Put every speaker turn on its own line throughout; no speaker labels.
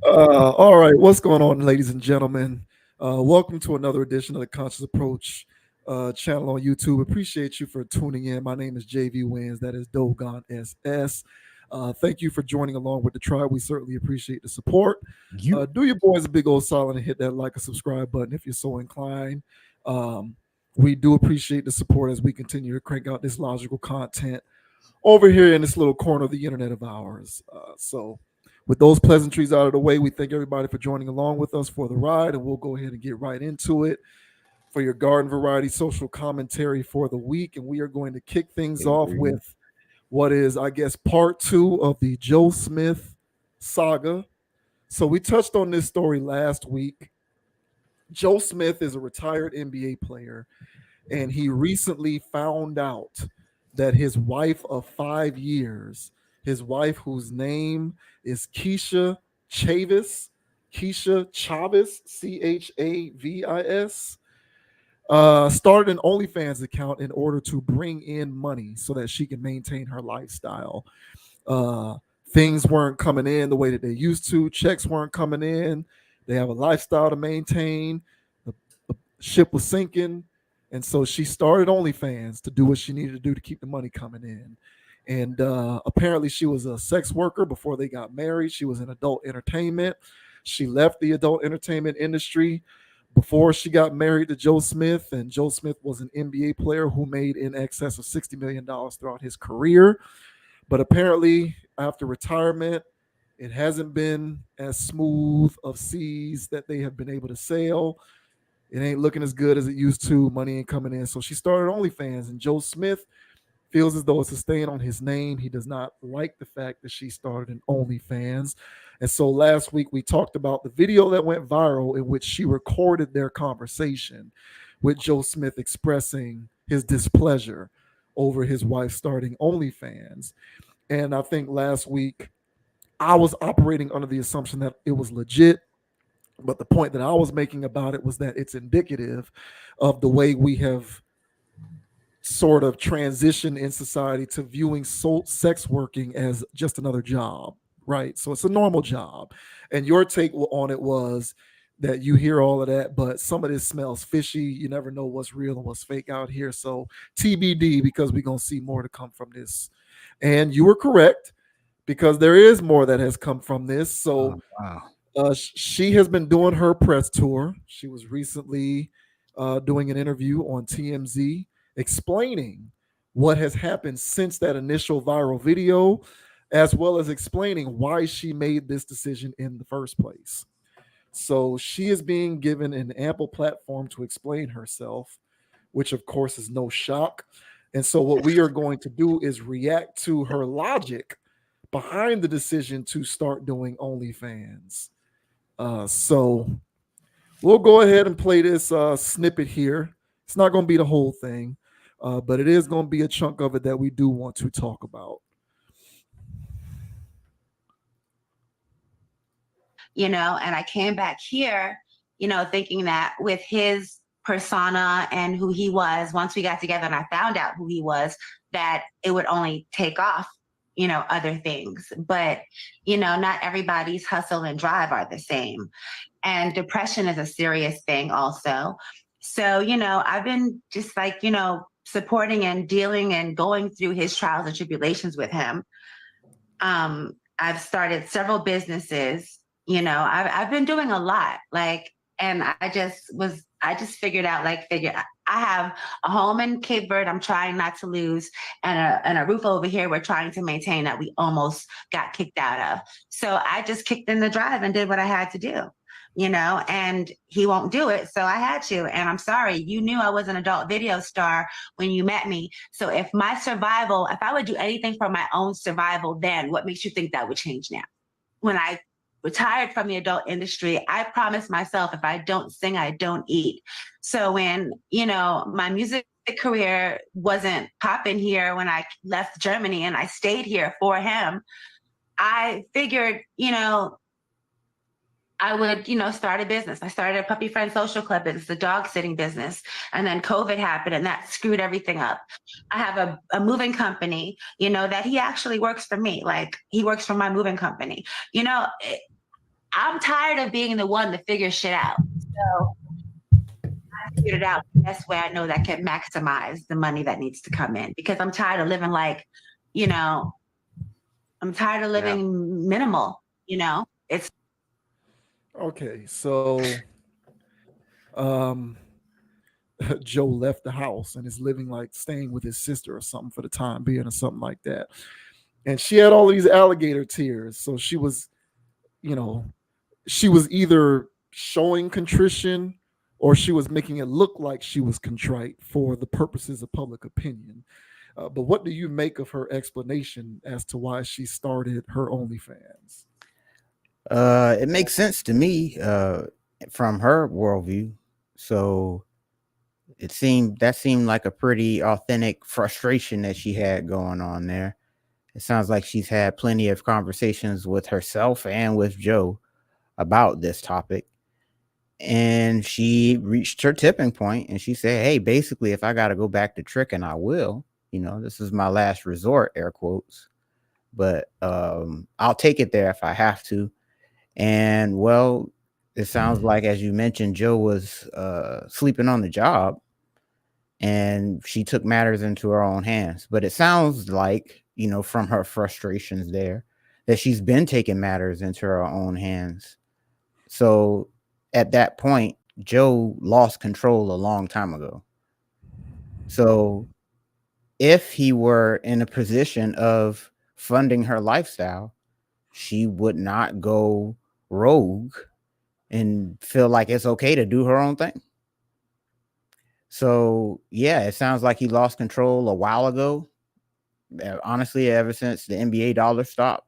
All right, what's going on, ladies and gentlemen? Welcome to another edition of the Conscious Approach channel on YouTube. Appreciate you for tuning in. My name is JV Wins. That is Dogon SS. Thank you for joining along with the tribe. We certainly appreciate the support.
You
Do your boys a big old solid and hit that like or subscribe button if you're so inclined. Um, we do appreciate the support as we continue to crank out this logical content over here in this little corner of the internet of ours. With those pleasantries out of the way, we thank everybody for joining along with us for the ride, and we'll go ahead and get right into it for your garden variety social commentary for the week. And we are going to kick things off with what is, I guess, part two of the Joe Smith saga. So we touched on this story last week. Joe Smith is a retired NBA player, and he recently found out that his wife of 5 years, his wife whose name is Keisha Chavis, Chavis, started an OnlyFans account in order to bring in money so that she can maintain her lifestyle. Uh, Things weren't coming in the way that they used to. Checks weren't coming in. They have a lifestyle to maintain. The ship was sinking. And so she started OnlyFans to do what she needed to do to keep the money coming in. And apparently, she was a sex worker before they got married. She was in adult entertainment. She left the adult entertainment industry before she got married to Joe Smith. And Joe Smith was an NBA player who made in excess of $60 million throughout his career. But apparently, after retirement, it hasn't been as smooth of seas that they have been able to sail. It ain't looking as good as it used to. Money ain't coming in. So she started OnlyFans, and Joe Smith feels as though it's a stain on his name. He does not like the fact that she started an OnlyFans. And so last week we talked about the video that went viral in which she recorded their conversation with Joe Smith expressing his displeasure over his wife starting OnlyFans. And I think last week I was operating under the assumption that it was legit. But the point that I was making about it was that it's indicative of the way we have sort of transitioned in society to viewing sex working as just another job, right? So it's a normal job. And your take on it was that you hear all of that, but some of this smells fishy. You never know what's real and what's fake out here. So TBD, because we're going to see more to come from this. And you were correct, because there is more that has come from this. So
wow.
she has been doing her press tour. She was recently doing an interview on TMZ explaining what has happened since that initial viral video, as well as explaining why she made this decision in the first place. So she is being given an ample platform to explain herself, which of course is no shock. And so what we are going to do is react to her logic behind the decision to start doing OnlyFans. So we'll go ahead and play this snippet here. It's not going to be the whole thing, but it is going to be a chunk of it that we do want to talk about.
And I came back here, thinking that with his persona and who he was, once we got together and I found out who he was, that it would only take off, other things. But, not everybody's hustle and drive are the same. And depression is a serious thing also. So, I've been just like, supporting and dealing and going through his trials and tribulations with him. I've started several businesses, I've been doing a lot, and I just figured out, I have a home in Cape Verde I'm trying not to lose, and a roof over here we're trying to maintain that we almost got kicked out of. So I just kicked in the drive and did what I had to do, and he won't do it. So I had to, and I'm sorry, you knew I was an adult video star when you met me. So if I would do anything for my own survival, then what makes you think that would change now? When I retired from the adult industry, I promised myself, if I don't sing, I don't eat. So when, my music career wasn't popping here when I left Germany and I stayed here for him, I figured, I would, start a business. I started a puppy friend social club business, a dog sitting business. And then COVID happened and that screwed everything up. I have a moving company, that he actually works for me. Like he works for my moving company. I'm tired of being the one to figure shit out. So I figured it out the best way I know that can maximize the money that needs to come in because I'm tired of living like, you know, I'm tired of
Yeah.
living minimal. It's
Okay, so um Joe left the house and is living like staying with his sister or something for the time being or something like that. And she had all these alligator tears. So you know, she was either showing contrition or she was making it look like she was contrite for the purposes of public opinion. But what do you make of her explanation as to why she started her OnlyFans?
It makes sense to me from her worldview. So that seemed like a pretty authentic frustration that she had going on there. It sounds like she's had plenty of conversations with herself and with Joe about this topic. And she reached her tipping point and she said, hey, basically, if I got to go back to tricking, I will. This is my last resort, air quotes. But I'll take it there if I have to. And well, it sounds like, as you mentioned, Joe was sleeping on the job and she took matters into her own hands. But it sounds like, from her frustrations there, that she's been taking matters into her own hands. So at that point, Joe lost control a long time ago. So if he were in a position of funding her lifestyle, she would not go rogue and feel like it's okay to do her own thing. So yeah, it sounds like he lost control a while ago. Honestly, ever since the NBA dollar stopped,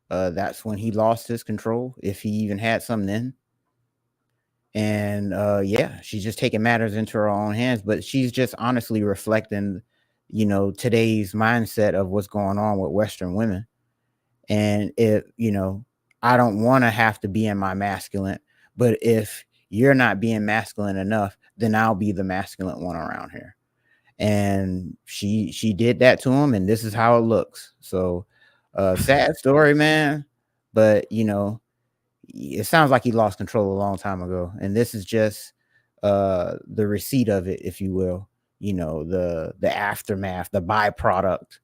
that's when he lost his control, if he even had some then. And yeah, she's just taking matters into her own hands, but she's just honestly reflecting, today's mindset of what's going on with Western women. And I don't want to have to be in my masculine, but if you're not being masculine enough, then I'll be the masculine one around here. And she did that to him, and this is how it looks. So sad story, man. But it sounds like he lost control a long time ago, and this is just the receipt of it, if you will. The aftermath, the byproduct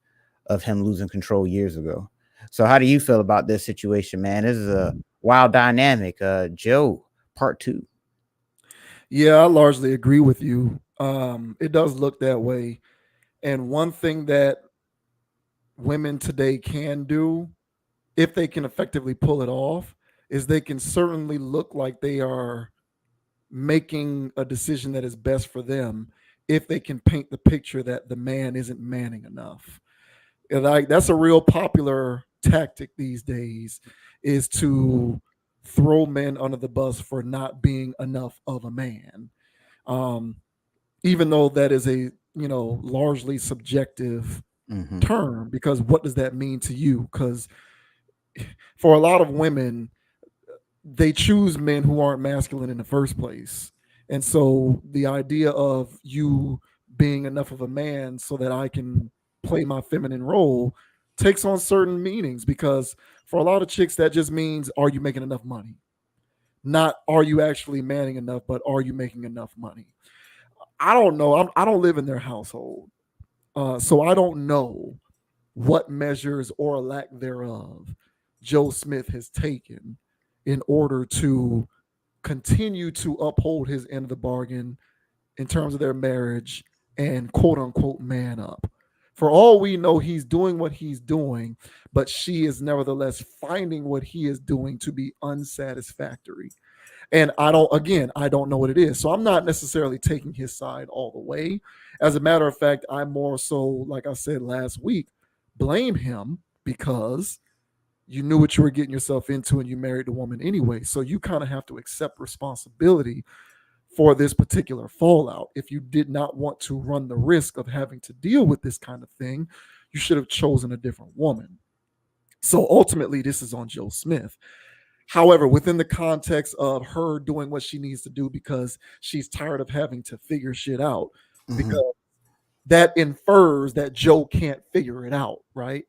of him losing control years ago. So how do you feel about this situation, man? This is a wild dynamic. Joe, part two.
Yeah, I largely agree with you. It does look that way. And one thing that women today can do, if they can effectively pull it off, is they can certainly look like they are making a decision that is best for them if they can paint the picture that the man isn't manning enough. And like that's a real popular tactic these days is to throw men under the bus for not being enough of a man. Um, Even though that is a largely subjective
Mm-hmm.
term, because what does that mean to you? Because for a lot of women, they choose men who aren't masculine in the first place. And so the idea of you being enough of a man so that I can play my feminine role takes on certain meanings, because for a lot of chicks that just means, are you making enough money? Not are you actually manning enough, but are you making enough money? I don't know. I don't live in their household. So I don't know what measures or lack thereof Joe Smith has taken in order to continue to uphold his end of the bargain in terms of their marriage and quote unquote man up. For all we know, he's doing what he's doing, but she is nevertheless finding what he is doing to be unsatisfactory. And I don't know what it is. So I'm not necessarily taking his side all the way. As a matter of fact, I more so, like I said last week, blame him because you knew what you were getting yourself into and you married the woman anyway. So you kind of have to accept responsibility for this particular fallout. If you did not want to run the risk of having to deal with this kind of thing, you should have chosen a different woman. So ultimately, this is on Joe Smith. However, within the context of her doing what she needs to do because she's tired of having to figure shit out,
Hmm.
because that infers that Joe can't figure it out, right?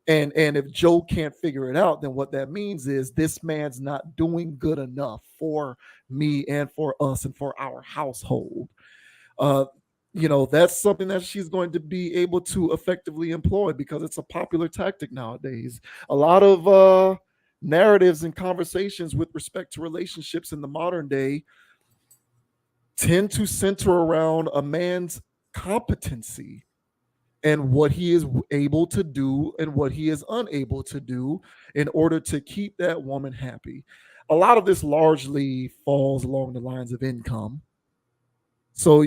And if Joe can't figure it out, then what that means is this man's not doing good enough for me and for us and for our household. Uh, that's something that she's going to be able to effectively employ because it's a popular tactic nowadays. A lot of narratives and conversations with respect to relationships in the modern day tend to center around a man's competency and what he is able to do and what he is unable to do in order to keep that woman happy. A lot of this largely falls along the lines of income. So,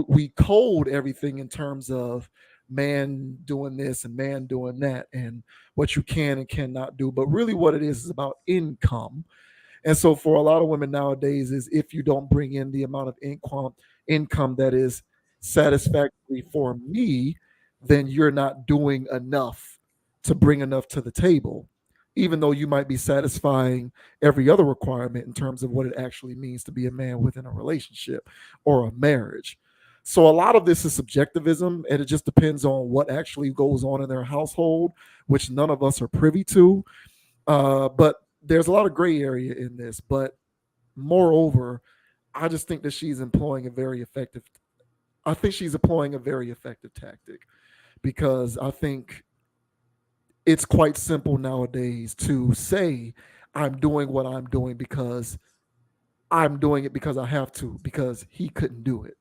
we code everything in terms of man doing this and man doing that and what you can and cannot do. But really, what it is about income. And so for a lot of women nowadays is if you don't bring in the amount of income that is satisfactory for me, then you're not doing enough to bring enough to the table. Even though you might be satisfying every other requirement in terms of what it actually means to be a man within a relationship or a marriage. So a lot of this is subjectivism, and it just depends on what actually goes on in their household, which none of us are privy to. But there's a lot of gray area in this. But moreover, I just think that she's employing a very effective. I think she's employing a very effective tactic because I think it's quite simple nowadays to say I'm doing what I'm doing because I'm doing it because I have to because he couldn't do it.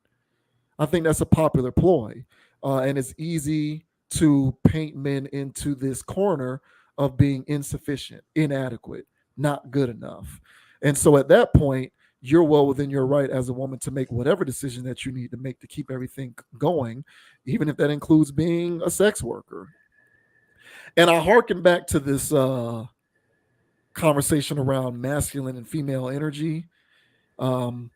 I think that's a popular ploy. And it's easy to paint men into this corner of being insufficient, inadequate, not good enough. And so at that point, you're well within your right as a woman to make whatever decision that you need to make to keep everything going, even if that includes being a sex worker. And I harken back to this conversation around masculine and female energy. Um,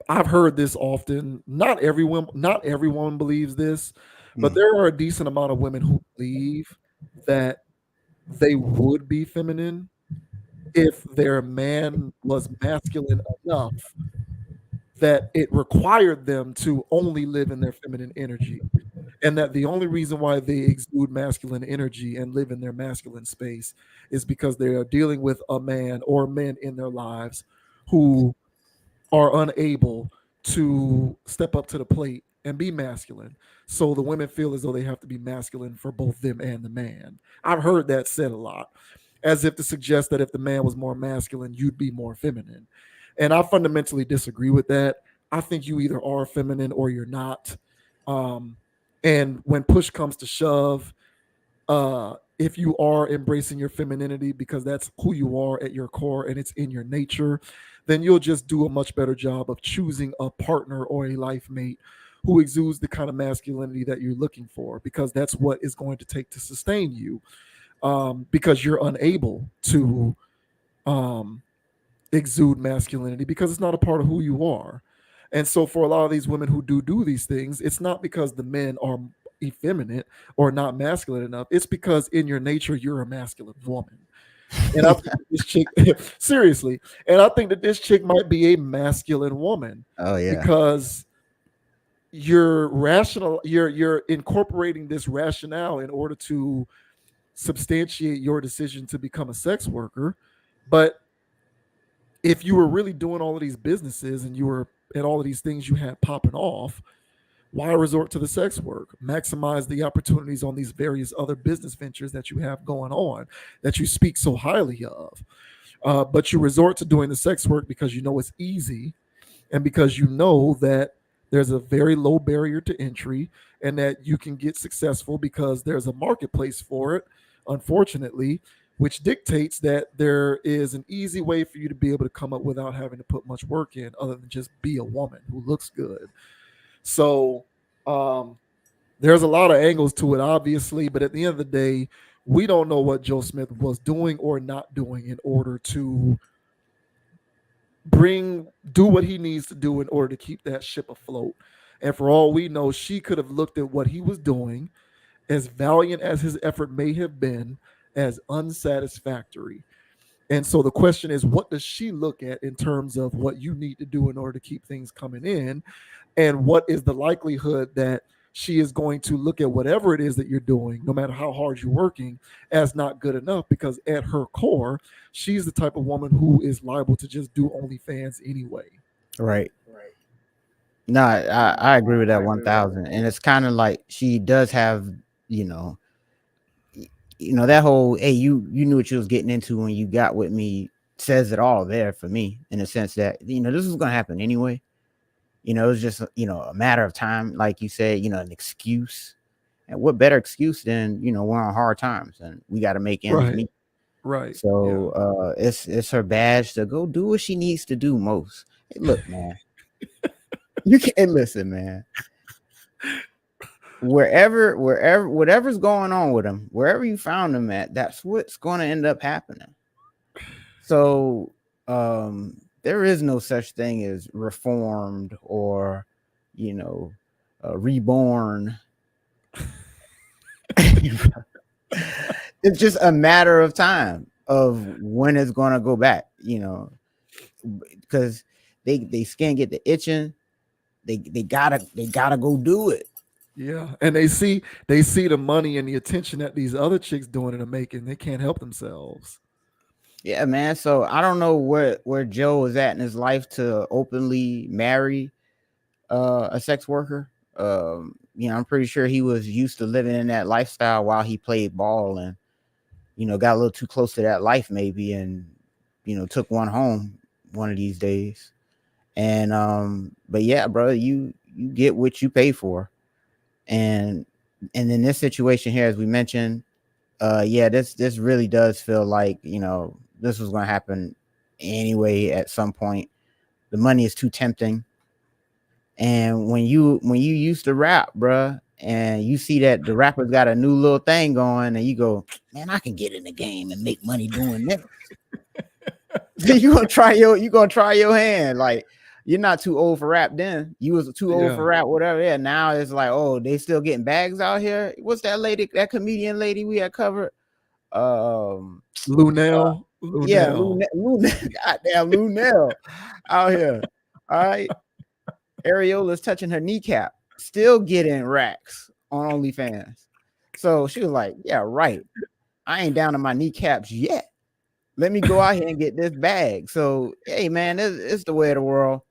I've heard this often. Not everyone believes this, but
Mm.
there are a decent amount of women who believe that they would be feminine if their man was masculine enough that it required them to only live in their feminine energy. And that the only reason why they exude masculine energy and live in their masculine space is because they are dealing with a man or men in their lives who are unable to step up to the plate and be masculine. So the women feel as though they have to be masculine for both them and the man. I've heard that said a lot, as if to suggest that if the man was more masculine, you'd be more feminine. And I fundamentally disagree with that. I think you either are feminine or you're not. Um, and when push comes to shove, if you are embracing your femininity because that's who you are at your core and it's in your nature, then you'll just do a much better job of choosing a partner or a life mate who exudes the kind of masculinity that you're looking for because that's what is going to take to sustain you, because you're unable to um, exude masculinity because it's not a part of who you are. And so for a lot of these women who do these things, it's not because the men are effeminate or not masculine enough. It's because in your nature you're a masculine woman. And I think that this chick seriously, and I think that this chick might be a masculine woman
Oh yeah.
because you're incorporating this rationale in order to substantiate your decision to become a sex worker. But if you were really doing all of these businesses and you were at all of these things you had popping off, why resort to the sex work? Maximize the opportunities on these various other business ventures that you have going on that you speak so highly of. But you resort to doing the sex work because you know it's easy and because you know that there's a very low barrier to entry and that you can get successful because there's a marketplace for it, unfortunately, which dictates that there is an easy way for you to be able to come up without having to put much work in other than just be a woman who looks good. So um, there's a lot of angles to it, obviously, but at the end of the day, we don't know what Joe Smith was doing or not doing in order to do what he needs to do in order to keep that ship afloat. And for all we know, she could have looked at what he was doing, as valiant as his effort may have been, as unsatisfactory. And so the question is, what does she look at in terms of what you need to do in order to keep things coming in? And what is the likelihood that she is going to look at whatever it is that you're doing, no matter how hard you're working, as not good enough? Because at her core, she's the type of woman who is liable to just do OnlyFans anyway.
Right. No, I agree with that 1,000. And it's kind of like she does have, you know, that whole, hey, you knew what you was getting into when you got with me, says it all there for me, in the sense that, this was gonna happen anyway. It was just, a matter of time, like you said, an excuse. And what better excuse than, we're on hard times and we got to make ends
Right.
meet.
Right.
So
Yeah.
it's her badge to go do what she needs to do most. Hey, look, man, you can't listen, man. Wherever, whatever's going on with him, wherever you found him at, that's what's going to end up happening. So there is no such thing as reformed or, reborn. It's just a matter of time of when it's going to go back, because they can't get the itching. They gotta go do it.
Yeah, and they see the money and the attention that these other chicks doing and are making. They can't help themselves.
Yeah, man. So I don't know where Joe is at in his life to openly marry a sex worker. I'm pretty sure he was used to living in that lifestyle while he played ball, and got a little too close to that life maybe, and took one home one of these days. And but yeah, bro, you get what you pay for. And in this situation here, as we mentioned, this really does feel like, this was going to happen anyway at some point. The money is too tempting. And when you used to rap, bruh, and you see that the rapper's got a new little thing going, and you go, man, I can get in the game and make money doing this. So you gonna try your hand. Like, you're not too old for rap then. You was too old for rap, whatever. Yeah, now it's like, oh, they still getting bags out here. What's that lady, that comedian lady we had covered?
Lunel.
Yeah, Lou, goddamn Lunel out here. All right. Areola's touching her kneecap, still getting racks on OnlyFans. So she was like, yeah, right. I ain't down to my kneecaps yet. Let me go out here and get this bag. So, hey, man, it's the way of the world.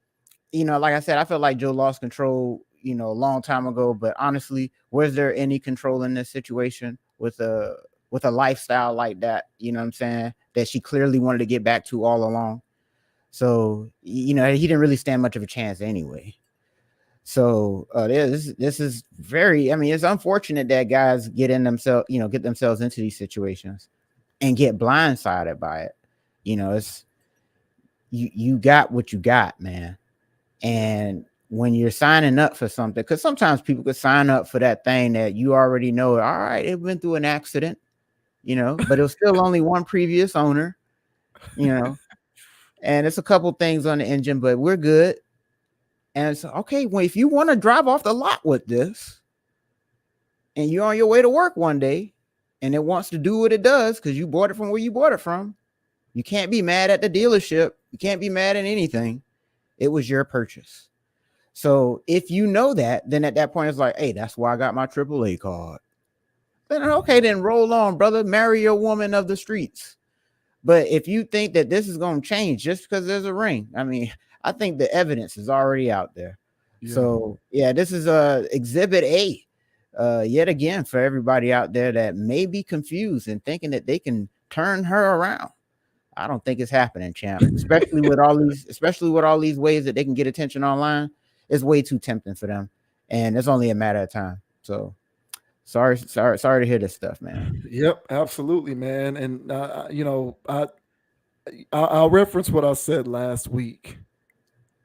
Like I said, I felt like Joe lost control, a long time ago. But honestly, was there any control in this situation with a lifestyle like that? You know what I'm saying? That she clearly wanted to get back to all along. So, he didn't really stand much of a chance anyway. So this is very, I mean, it's unfortunate that guys get themselves into these situations and get blindsided by it. It's you got what you got, man. And when you're signing up for something, because sometimes people could sign up for that thing that you already know, all right, it went through an accident, but it was still only one previous owner, and it's a couple things on the engine, but we're good. And so, okay, well, if you want to drive off the lot with this and you're on your way to work one day and it wants to do what it does because you bought it from where you bought it from, you can't be mad at the dealership. You can't be mad at anything. It was your purchase. So if you know that, then at that point, it's like, hey, that's why I got my AAA card. Then, okay, then roll on, brother. Marry your woman of the streets. But if you think that this is going to change just because there's a ring, I mean, I think the evidence is already out there. Yeah. So yeah, this is exhibit A, yet again, for everybody out there that may be confused and thinking that they can turn her around. I don't think it's happening, champ. Especially with all these ways that they can get attention online. It's way too tempting for them, and it's only a matter of time. So sorry to hear this stuff, man.
Yep, absolutely, man. And I'll reference what I said last week.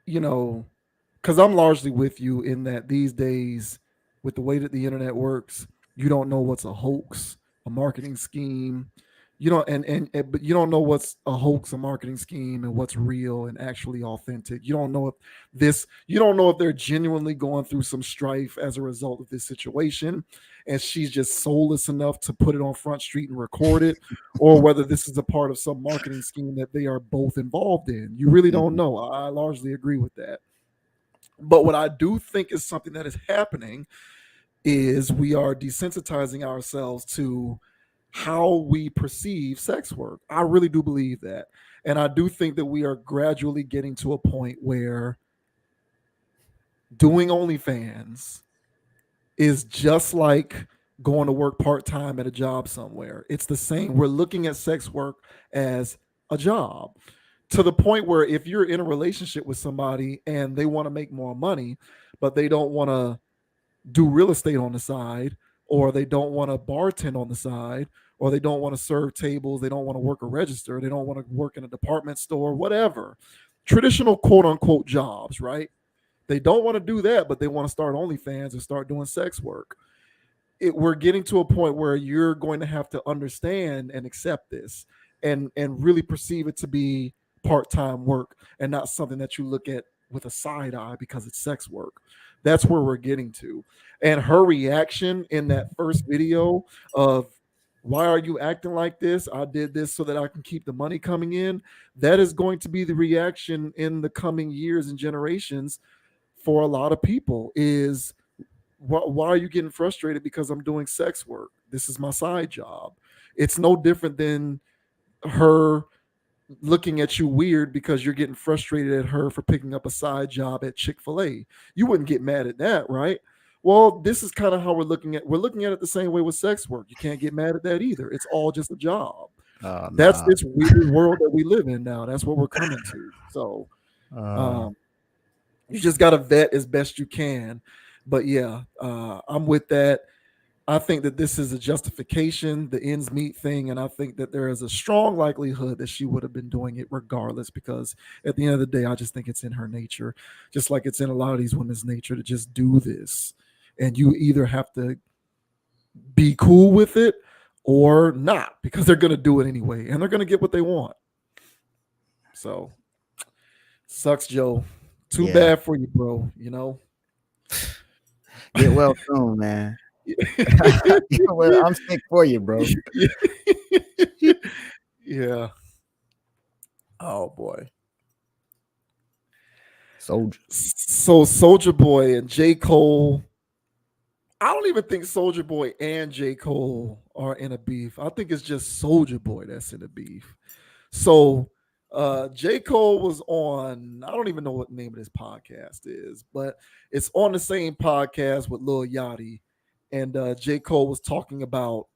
Because I'm largely with you in that these days, with the way that the internet works, you don't know what's a hoax, a marketing scheme, You know, but you don't know what's a hoax, a marketing scheme, and what's real and actually authentic. You don't know if you don't know if they're genuinely going through some strife as a result of this situation, and she's just soulless enough to put it on Front Street and record it, or whether this is a part of some marketing scheme that they are both involved in. You really don't know. I largely agree with that. But what I do think is something that is happening is we are desensitizing ourselves to how we perceive sex work. I really do believe that. And I do think that we are gradually getting to a point where doing OnlyFans is just like going to work part time at a job somewhere. It's the same. We're looking at sex work as a job to the point where if you're in a relationship with somebody and they want to make more money, but they don't want to do real estate on the side, or they don't want to bartend on the side, or they don't want to serve tables, they don't want to work a register, they don't want to work in a department store, whatever. Traditional quote unquote jobs, right? They don't want to do that, but they want to start OnlyFans and start doing sex work. We're getting to a point where you're going to have to understand and accept this and really perceive it to be part-time work and not something that you look at with a side eye because it's sex work. That's where we're getting to. And her reaction in that first video of, why are you acting like this? I did this so that I can keep the money coming in. That is going to be the reaction in the coming years and generations for a lot of people is, why are you getting frustrated because I'm doing sex work? This is my side job. It's no different than her looking at you weird because you're getting frustrated at her for picking up a side job at Chick-fil-A. You wouldn't get mad at that, right? Well, this is kind of how we're looking at it the same way with sex work. You can't get mad at that either. It's all just a job. That's this weird world that we live in now. That's what we're coming to. So you just got to vet as best you can. But yeah, I'm with that. I think that this is a justification, the ends meet thing, and I think that there is a strong likelihood that she would have been doing it regardless, because at the end of the day, I just think it's in her nature, just like it's in a lot of these women's nature to just do this. And you either have to be cool with it or not, because they're going to do it anyway, and they're going to get what they want. So, sucks, Joe. Too bad for you, bro. You know?
Get well soon, man. Well, I'm sick for you, bro.
Yeah. Oh boy.
Soulja.
So Soulja Boy and J. Cole. I don't even think Soulja Boy and J. Cole are in a beef. I think it's just Soulja Boy that's in a beef. So J. Cole was on, I don't even know what the name of this podcast is, but it's on the same podcast with Lil Yachty. And J. Cole was talking about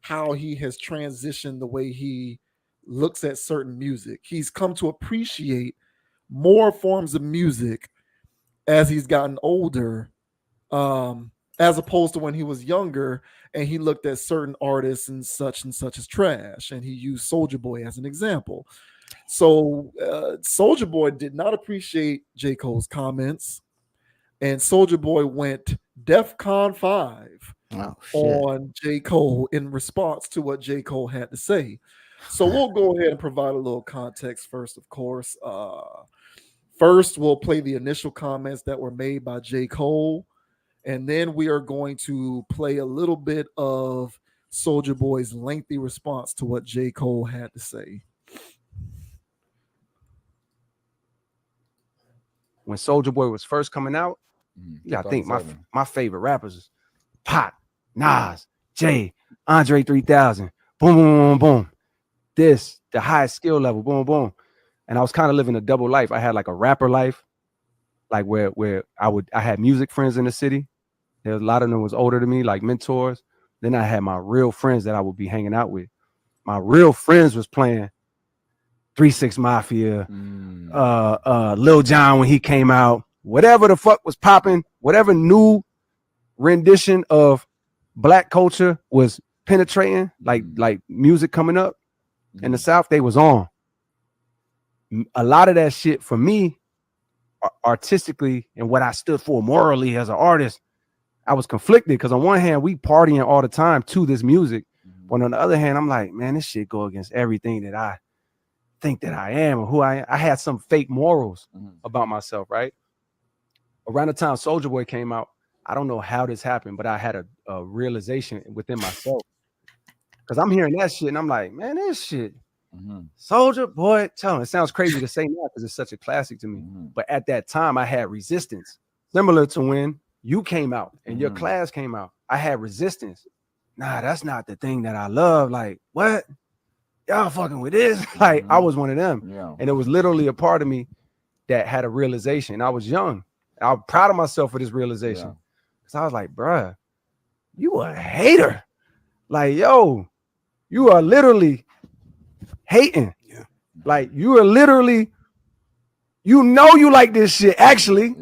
how he has transitioned the way he looks at certain music. He's come to appreciate more forms of music as he's gotten older, as opposed to when he was younger and he looked at certain artists and such as trash. And he used Soulja Boy as an example. So Soulja Boy did not appreciate J. Cole's comments. And Soulja Boy went DEFCON 5 on J. Cole in response to what J. Cole had to say. So we'll go ahead and provide a little context first, of course. First, we'll play the initial comments that were made by J. Cole. And then we are going to play a little bit of Soulja Boy's lengthy response to what J. Cole had to say.
When Soulja Boy was first coming out, I think my favorite rappers is Pac, Nas, Jay, Andre 3000, boom, boom, boom, boom. This, the highest skill level, boom, boom. And I was kind of living a double life. I had like a rapper life, like where I had music friends in the city. There was a lot of them was older than me, like mentors. Then I had my real friends that I would be hanging out with. My real friends was playing 3-6 Mafia, Lil Jon when he came out, whatever the fuck was popping, whatever new rendition of black culture was penetrating, like music coming up in the South, they was on. A lot of that shit for me, artistically, and what I stood for morally as an artist, I was conflicted because on one hand, we partying all the time to this music. But on the other hand, I'm like, man, this shit go against everything that I think that I am or who I am. I had some fake morals about myself, right? Around the time Soulja Boy came out, I don't know how this happened, but I had a realization within myself. Because I'm hearing that shit and I'm like, man, this shit, Soulja Boy, tell him. It sounds crazy to say now because it's such a classic to me. But at that time, I had resistance. Similar to when you came out and your class came out. I had resistance. Nah, that's not the thing that I love. Like, what? Y'all fucking with this? Like, I was one of them. Yeah. And it was literally a part of me that had a realization. I was young. I was proud of myself for this realization. Because I was like, bruh, you a hater. Like, yo, you are literally hating. Yeah. Like, you are literally, you know you like this shit. Actually,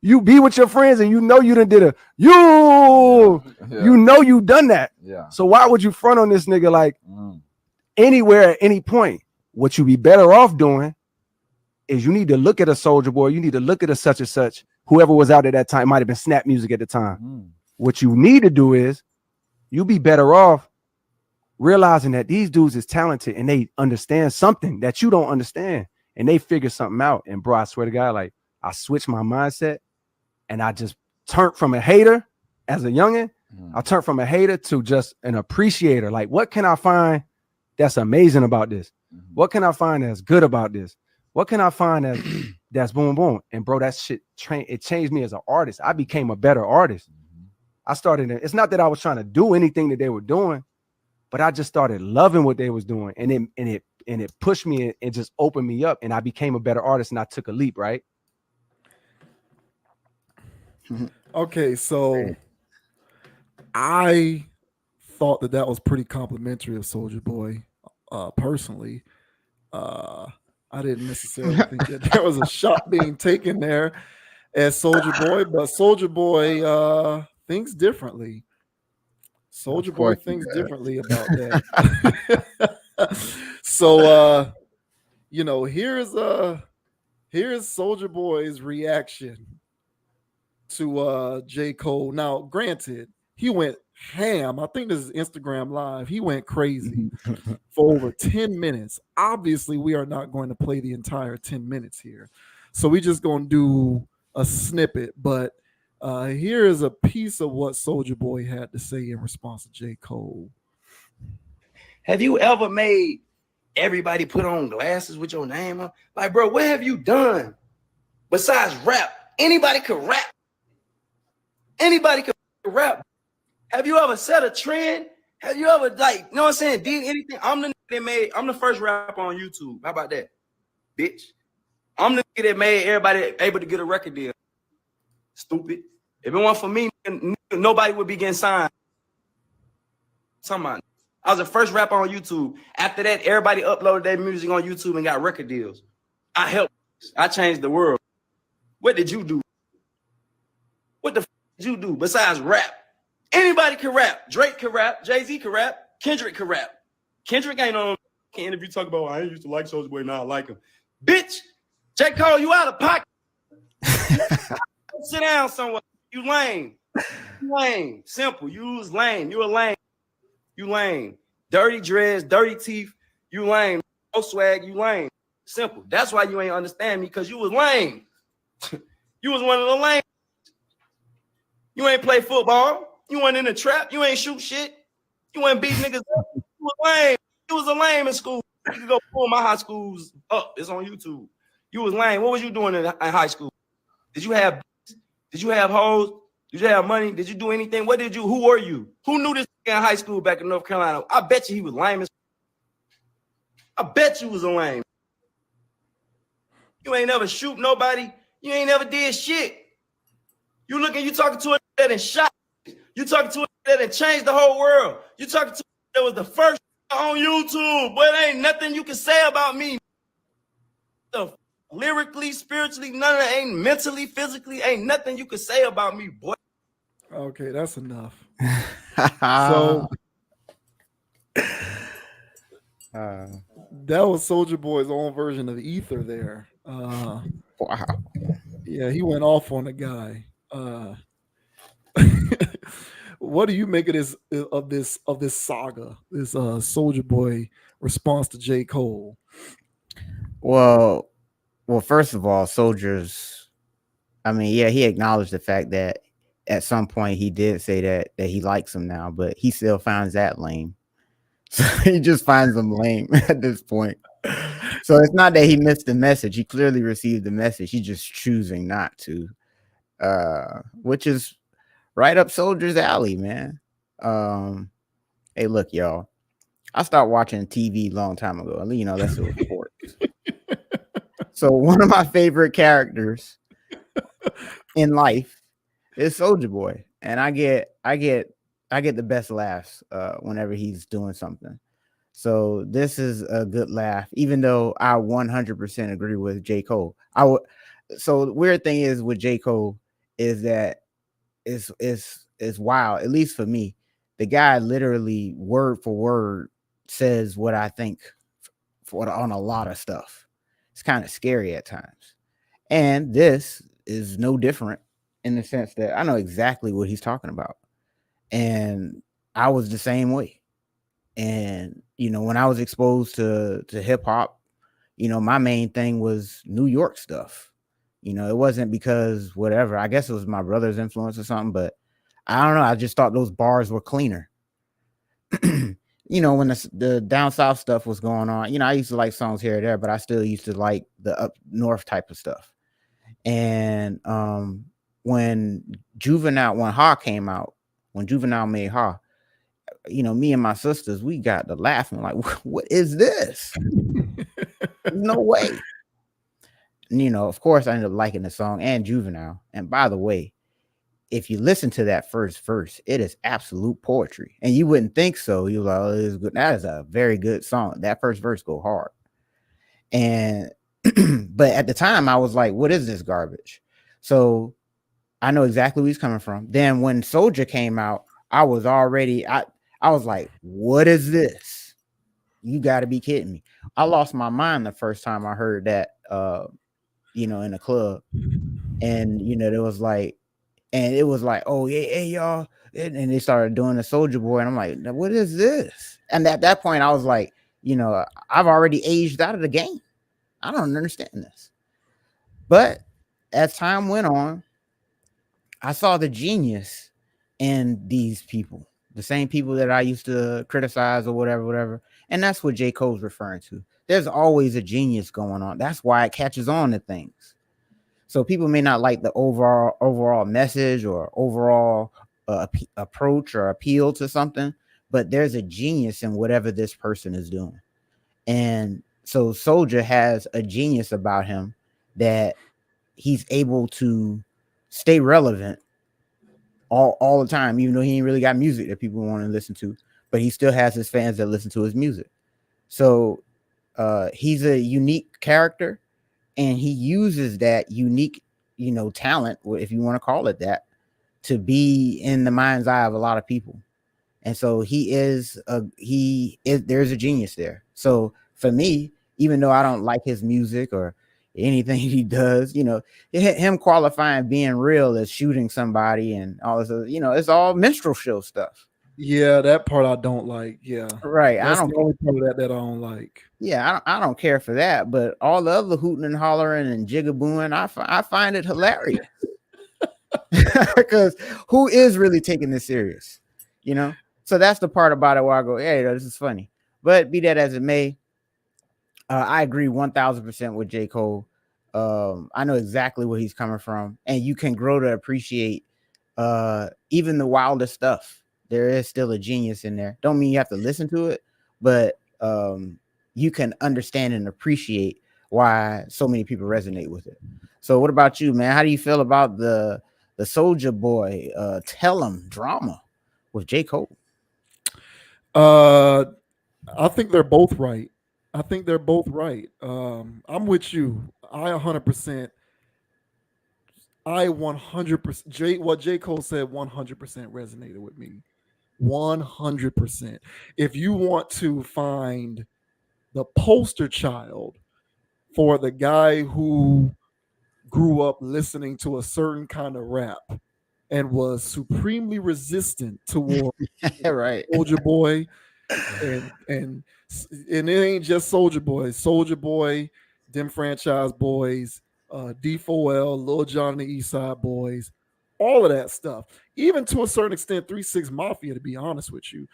you be with your friends and you know you done did you know you done that. Yeah. So why would you front on this nigga like anywhere at any point? What you be better off doing is you need to look at a Soulja Boy. You need to look at a such and such. Whoever was out at that time, might have been Snap Music at the time. What you need to do is you be better off realizing that these dudes is talented and they understand something that you don't understand and they figure something out. And bro, I swear to God, like I switched my mindset and I just turned from a hater as a youngin'. I turned from a hater to just an appreciator. Like, what can I find that's amazing about this? What can I find that's good about this? What can I find that's boom, boom? And bro, that shit, it changed me as an artist. I became a better artist. I started, it's not that I was trying to do anything that they were doing, but I just started loving what they was doing. And it pushed me and just opened me up. And I became a better artist and I took a leap, right?
Okay, so I thought that was pretty complimentary of Soulja Boy, personally. I didn't necessarily think that there was a shot being taken there at Soulja Boy, but Soulja Boy thinks differently. Soulja Boy thinks differently about that. So here's Soulja Boy's reaction to J. Cole. Now, granted, he went ham. I think this is Instagram Live. He went crazy for over 10 minutes. Obviously, we are not going to play the entire 10 minutes here. So we just going to do a snippet. But here is a piece of what Soulja Boy had to say in response to J. Cole.
Have you ever made everybody put on glasses with your name on? Like, bro, what have you done besides rap? Anybody could rap. Anybody could rap. Have you ever set a trend? Have you ever, like, you know what I'm saying, did anything? I'm the first rapper on YouTube. How about that? Bitch. I'm the nigga that made everybody able to get a record deal. Stupid. If it weren't for me, nobody would be getting signed. I was the first rapper on YouTube. After that, everybody uploaded their music on YouTube and got record deals. I helped. I changed the world. What did you do? What the f did you do besides rap? Anybody can rap. Drake can rap. Jay-Z can rap. Kendrick can rap. Kendrick ain't on an interview talking about, I ain't used to like Soulja Boy, now I like him. Bitch, J. Cole, you out of pocket. Sit down somewhere. You lame. You lame. Simple. You was lame. You a lame. You lame. Dirty dreads, dirty teeth. You lame. No swag. You lame. Simple. That's why you ain't understand me, because you was lame. You was one of the lame. You ain't play football. You went in the trap. You ain't shoot shit. You ain't beat niggas up. You was lame. You was a lame in school. You can go pull my high schools up. It's on YouTube. You was lame. What was you doing in high school? Did you have hoes? Did you have money? Did you do anything? What did you? Who were you? Who knew this in high school back in North Carolina? I bet you he was lame. I bet you was a lame. You ain't never shoot nobody. You ain't never did shit. You talking to a that and shot. You talking to a that and changed the whole world. You talking to a that was the first on YouTube. But there ain't nothing you can say about me. Lyrically, spiritually, none of that, ain't mentally, physically, ain't nothing you can say about me, boy.
Okay, that's enough. So that was Soulja Boy's own version of Ether there. Wow. Yeah, he went off on the guy. what do you make of this saga, this Soulja Boy response to J. Cole?
Well, first of all, soldiers. I mean, yeah, he acknowledged the fact that at some point he did say that he likes him now, but he still finds that lame. So he just finds them lame at this point. So it's not that he missed the message. He clearly received the message. He's just choosing not to, which is right up Soldier's alley, man. Hey, look, y'all. I stopped watching TV a long time ago. You know, that's a report. So one of my favorite characters in life is Soulja Boy, and I get the best laughs whenever he's doing something. So this is a good laugh, even though I 100% agree with J. Cole. So the weird thing is with J. Cole is that it's wild, at least for me. The guy literally word for word says what I think on a lot of stuff. It's kind of scary at times. And this is no different in the sense that I know exactly what he's talking about. And I was the same way. And, you know, when I was exposed to hip hop, you know, my main thing was New York stuff. You know, it wasn't because whatever, I guess it was my brother's influence or something, but I don't know. I just thought those bars were cleaner. You know, when the down south stuff was going on, you know, I used to like songs here or there, but I still used to like the up north type of stuff. And when Ha came out, when Juvenile made Ha, you know, me and my sisters, we got to laughing like, what is this? No way. And, you know, of course, I ended up liking the song and Juvenile. And by the way, if you listen to that first verse, it is absolute poetry. And you wouldn't think so. You're like, oh, it is good. That is a very good song. That first verse go hard. And but at the time, I was like, what is this garbage? So I know exactly where he's coming from. Then when Soulja came out, I was like, what is this? You got to be kidding me. I lost my mind the first time I heard that, you know, in a club. And, you know, it was like, oh, yeah, hey, y'all. And they started doing the Soulja Boy. And I'm like, what is this? And at that point, I was like, you know, I've already aged out of the game. I don't understand this. But as time went on, I saw the genius in these people, the same people that I used to criticize or whatever. And that's what J. Cole's referring to. There's always a genius going on. That's why it catches on to things. So people may not like the overall message or overall approach or appeal to something, but there's a genius in whatever this person is doing. And so Soulja has a genius about him that he's able to stay relevant all the time, even though he ain't really got music that people want to listen to, but he still has his fans that listen to his music. So he's a unique character, and he uses that unique, you know, talent, if you want to call it that, to be in the mind's eye of a lot of people. And so there's a genius there. So for me, even though I don't like his music or anything he does, you know, him qualifying being real as shooting somebody and all this, you know, it's all minstrel show stuff.
Yeah, that part I don't like. Yeah,
right.
That's the only part of that I don't like.
Yeah, I don't care for that, but all the other hooting and hollering and jigabooing, I find it hilarious. Because who is really taking this serious, you know? So that's the part about it where I go, hey, this is funny. But be that as it may, I agree 1000% with J. Cole. I know exactly where he's coming from, and you can grow to appreciate even the wildest stuff. There is still a genius in there. Don't mean you have to listen to it, but you can understand and appreciate why so many people resonate with it. So what about you, man? How do you feel about the Soulja Boy Tell 'em drama with J. Cole?
I think they're both right. I'm with you. I 100%. I 100%. What J. Cole said 100% resonated with me. 100%. If you want to find the poster child for the guy who grew up listening to a certain kind of rap, and was supremely resistant toward
Right.
Soulja Boy, and it ain't just Soulja Boy, them franchise boys, D4L, Lil Jon and the East Side Boys, all of that stuff. Even to a certain extent, 3 6 Mafia, to be honest with you.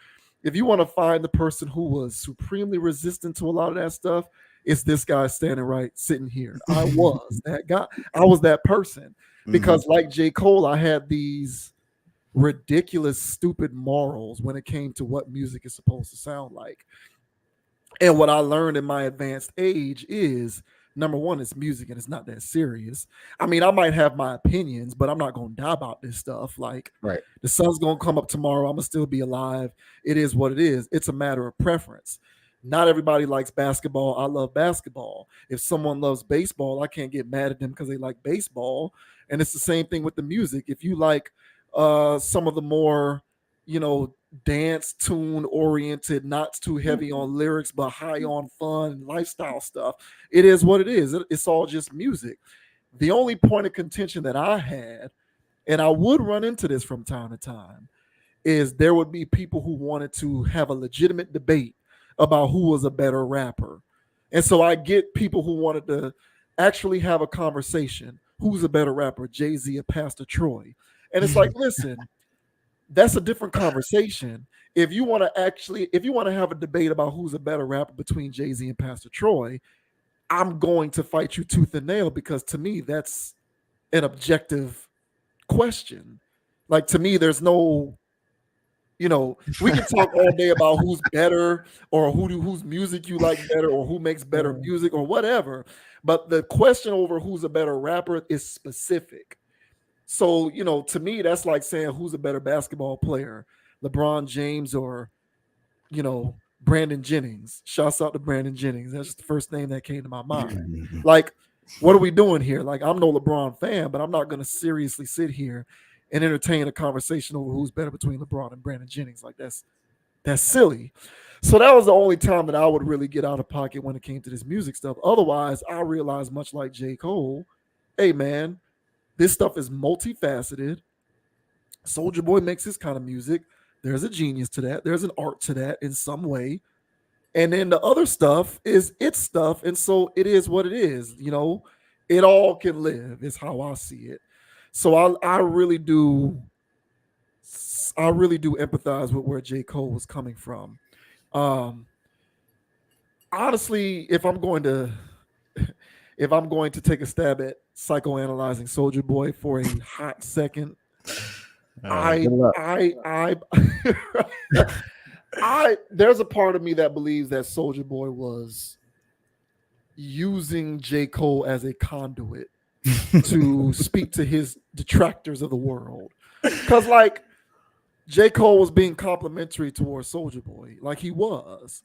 If you want to find the person who was supremely resistant to a lot of that stuff, it's this guy standing right sitting here. I was that guy. I was that person. Because like J. Cole, I had these ridiculous, stupid morals when it came to what music is supposed to sound like. And what I learned in my advanced age is number one, it's music and it's not that serious. I mean, I might have my opinions, but I'm not going to die about this stuff. Like,
Right.
the sun's going to come up tomorrow. I'm going to still be alive. It is what it is. It's a matter of preference. Not everybody likes basketball. I love basketball. If someone loves baseball, I can't get mad at them because they like baseball. And it's the same thing with the music. If you like some of the more, dance tune oriented, not too heavy on lyrics, but high on fun and lifestyle stuff, it is what it is. It's all just music. The only point of contention that I had, and I would run into this from time to time, is there would be people who wanted to have a legitimate debate about who was a better rapper. And so I get people who wanted to actually have a conversation. Who's a better rapper, Jay-Z or Pastor Troy? And it's like, listen, that's a different conversation. If you want to have a debate about who's a better rapper between Jay-Z and Pastor Troy, I'm going to fight you tooth and nail, because to me, that's an objective question. Like, to me, there's no, we can talk all day about who's better, or whose music you like better, or who makes better music, or whatever. But the question over who's a better rapper is specific. So, to me, that's like saying who's a better basketball player, LeBron James or, Brandon Jennings. Shouts out to Brandon Jennings. That's the first name that came to my mind. Like, what are we doing here? Like, I'm no LeBron fan, but I'm not going to seriously sit here and entertain a conversation over who's better between LeBron and Brandon Jennings. Like, that's silly. So that was the only time that I would really get out of pocket when it came to this music stuff. Otherwise, I realized, much like J. Cole, hey, man, this stuff is multifaceted. Soulja Boy makes this kind of music. There's a genius to that. There's an art to that in some way. And then the other stuff is its stuff. And so it is what it is. It all can live is how I see it. So I really do empathize with where J. Cole was coming from. Honestly, if I'm going to take a stab at psychoanalyzing Soulja Boy for a hot second, there's a part of me that believes that Soulja Boy was using J. Cole as a conduit to speak to his detractors of the world. Because, like, J. Cole was being complimentary towards Soulja Boy, like he was.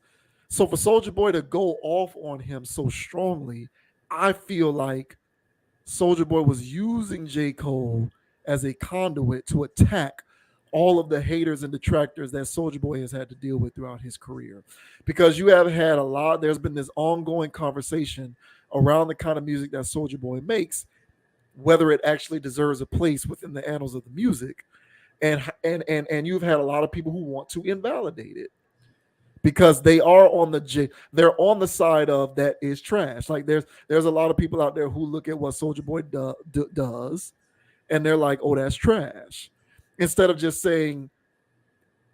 So for Soulja Boy to go off on him so strongly, I feel like Soulja Boy was using J. Cole as a conduit to attack all of the haters and detractors that Soulja Boy has had to deal with throughout his career. Because you have had there's been this ongoing conversation around the kind of music that Soulja Boy makes, whether it actually deserves a place within the annals of the music. And you've had a lot of people who want to invalidate it, because they are they're on the side of that is trash. Like, there's a lot of people out there who look at what Soulja Boy does, and they're like, oh, that's trash, instead of just saying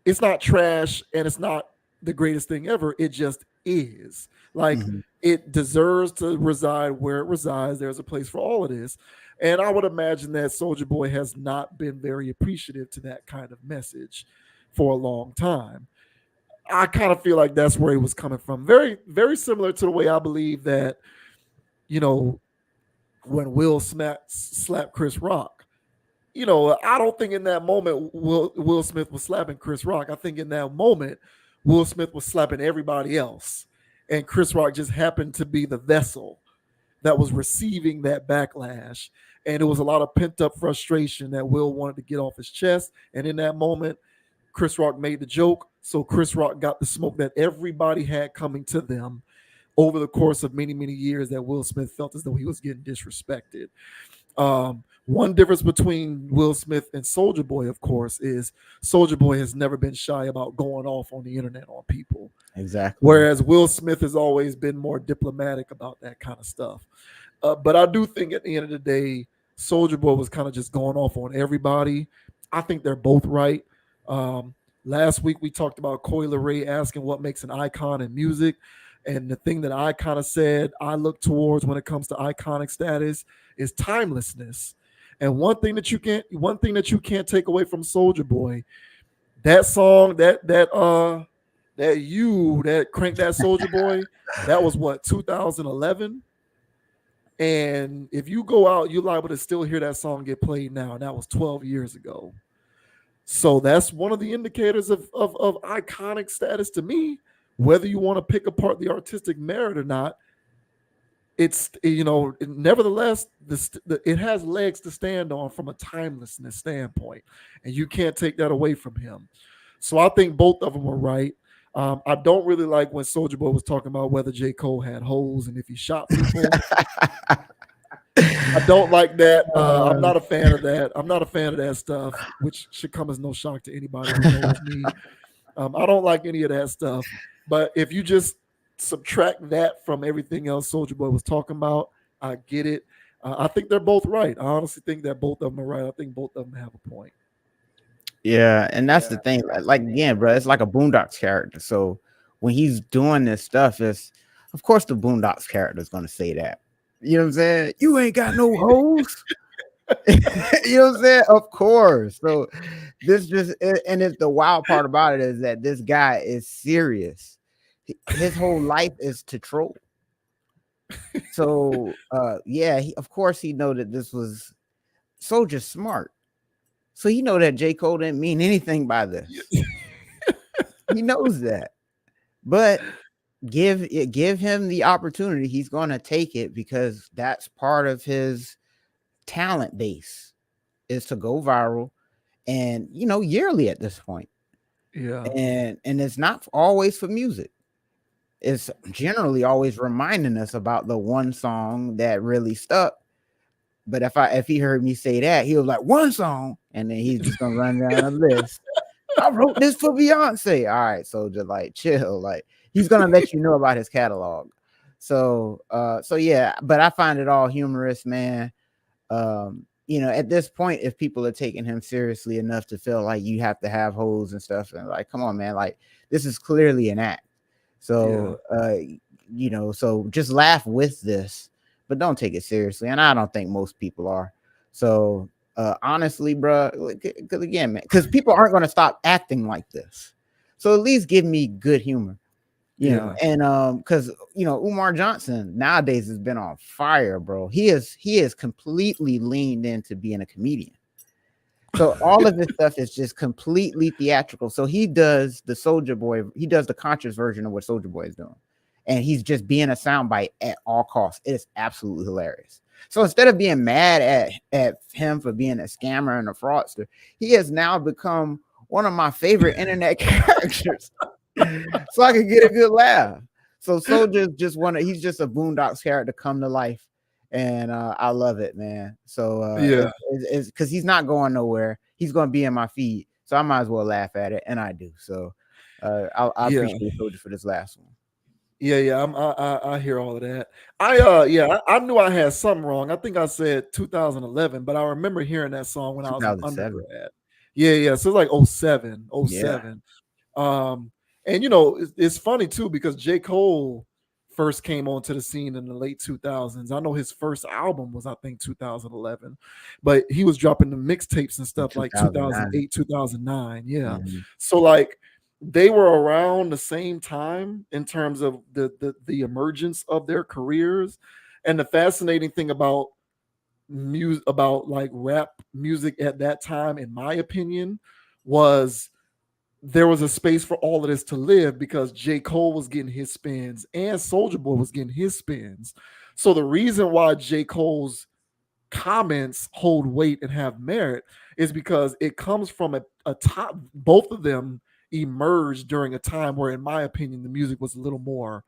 it's not trash and it's not the greatest thing ever. It just is. Like, it deserves to reside where it resides. There's a place for all of this. And I would imagine that Soulja Boy has not been very appreciative to that kind of message for a long time. I kind of feel like that's where he was coming from. Very, very similar to the way I believe that, when Will slapped Chris Rock, I don't think in that moment Will Smith was slapping Chris Rock. I think in that moment, Will Smith was slapping everybody else. And Chris Rock just happened to be the vessel that was receiving that backlash. And it was a lot of pent-up frustration that Will wanted to get off his chest. And in that moment, Chris Rock made the joke. So Chris Rock got the smoke that everybody had coming to them over the course of many, many years, that Will Smith felt as though he was getting disrespected. One difference between Will Smith and Soulja Boy, of course, is Soulja Boy has never been shy about going off on the internet on people.
Exactly.
Whereas Will Smith has always been more diplomatic about that kind of stuff. But I do think at the end of the day, Soulja Boy was kind of just going off on everybody. I think they're both right. Last week we talked about Coi Leray asking what makes an icon in music. And the thing that I kind of said I look towards when it comes to iconic status is timelessness. And one thing that you can't take away from Soulja Boy, that song, that crank that Soulja Boy, that was what, 2011. And if you go out, you're liable to still hear that song get played now. And that was 12 years ago. So that's one of the indicators of iconic status to me. Whether you want to pick apart the artistic merit or not, it's, nevertheless, it has legs to stand on from a timelessness standpoint, and you can't take that away from him. So I think both of them were right. I don't really like when Soulja Boy was talking about whether J. Cole had holes and if he shot people. I don't like that. I'm not a fan of that. I'm not a fan of that stuff, which should come as no shock to anybody who knows me. I don't like any of that stuff. But if you just subtract that from everything else Soulja Boy was talking about, I get it. I think they're both right. I honestly think that both of them are right. I think both of them have a point.
Yeah, and that's the thing. Like again, bro, it's like a Boondocks character. So when he's doing this stuff, it's of course the Boondocks character is going to say that. You know what I'm saying? You ain't got no hoes. You know what I'm saying? Of course. So this just, and it's the wild part about it is that this guy is serious. His whole life is to troll. So yeah, of course he know that this was Soulja smart. So he know that J. Cole didn't mean anything by this. He knows that. But give him the opportunity. He's going to take it because that's part of his talent base is to go viral and, yearly at this point.
Yeah.
And it's not always for music. It's generally always reminding us about the one song that really stuck. But if he heard me say that, he was like, one song, and then he's just gonna run down a list. I wrote this for Beyonce. All right, so just like chill. Like he's gonna let you know about his catalog. So yeah, but I find it all humorous, man. At this point, if people are taking him seriously enough to feel like you have to have hoes and stuff, and like, come on, man, like this is clearly an act. So so just laugh with this, but don't take it seriously. And I don't think most people are. So honestly, bro, because again, man, because people aren't going to stop acting like this. So at least give me good humor, you know. And because Umar Johnson nowadays has been on fire, bro. He is completely leaned into being a comedian. So all of this stuff is just completely theatrical. So he does the Soulja Boy, he does the conscious version of what Soulja Boy is doing. And he's just being a soundbite at all costs. It is absolutely hilarious. So instead of being mad at him for being a scammer and a fraudster, he has now become one of my favorite internet characters. So I can get a good laugh. So Soulja's he's just a Boondocks character come to life. And I love it, man. So it's because he's not going nowhere. He's going to be in my feed. So I might as well laugh at it. And I do. So I appreciate Soulja for this last one.
Yeah, I hear all of that. I knew I had something wrong. I think I said 2011, but I remember hearing that song when I was in undergrad. Yeah. So it's like 07. Yeah. And it's funny too because J. Cole first came onto the scene in the late 2000s. I know his first album was, I think, 2011, but he was dropping the mixtapes and stuff like 2008, 2009. Yeah. Mm-hmm. So like they were around the same time in terms of the emergence of their careers. And the fascinating thing about music, about like rap music at that time, in my opinion, was there was a space for all of this to live because J. Cole was getting his spins and Soulja Boy was getting his spins. So the reason why J. Cole's comments hold weight and have merit is because it comes from a top. Both of them emerged during a time where, in my opinion, the music was a little more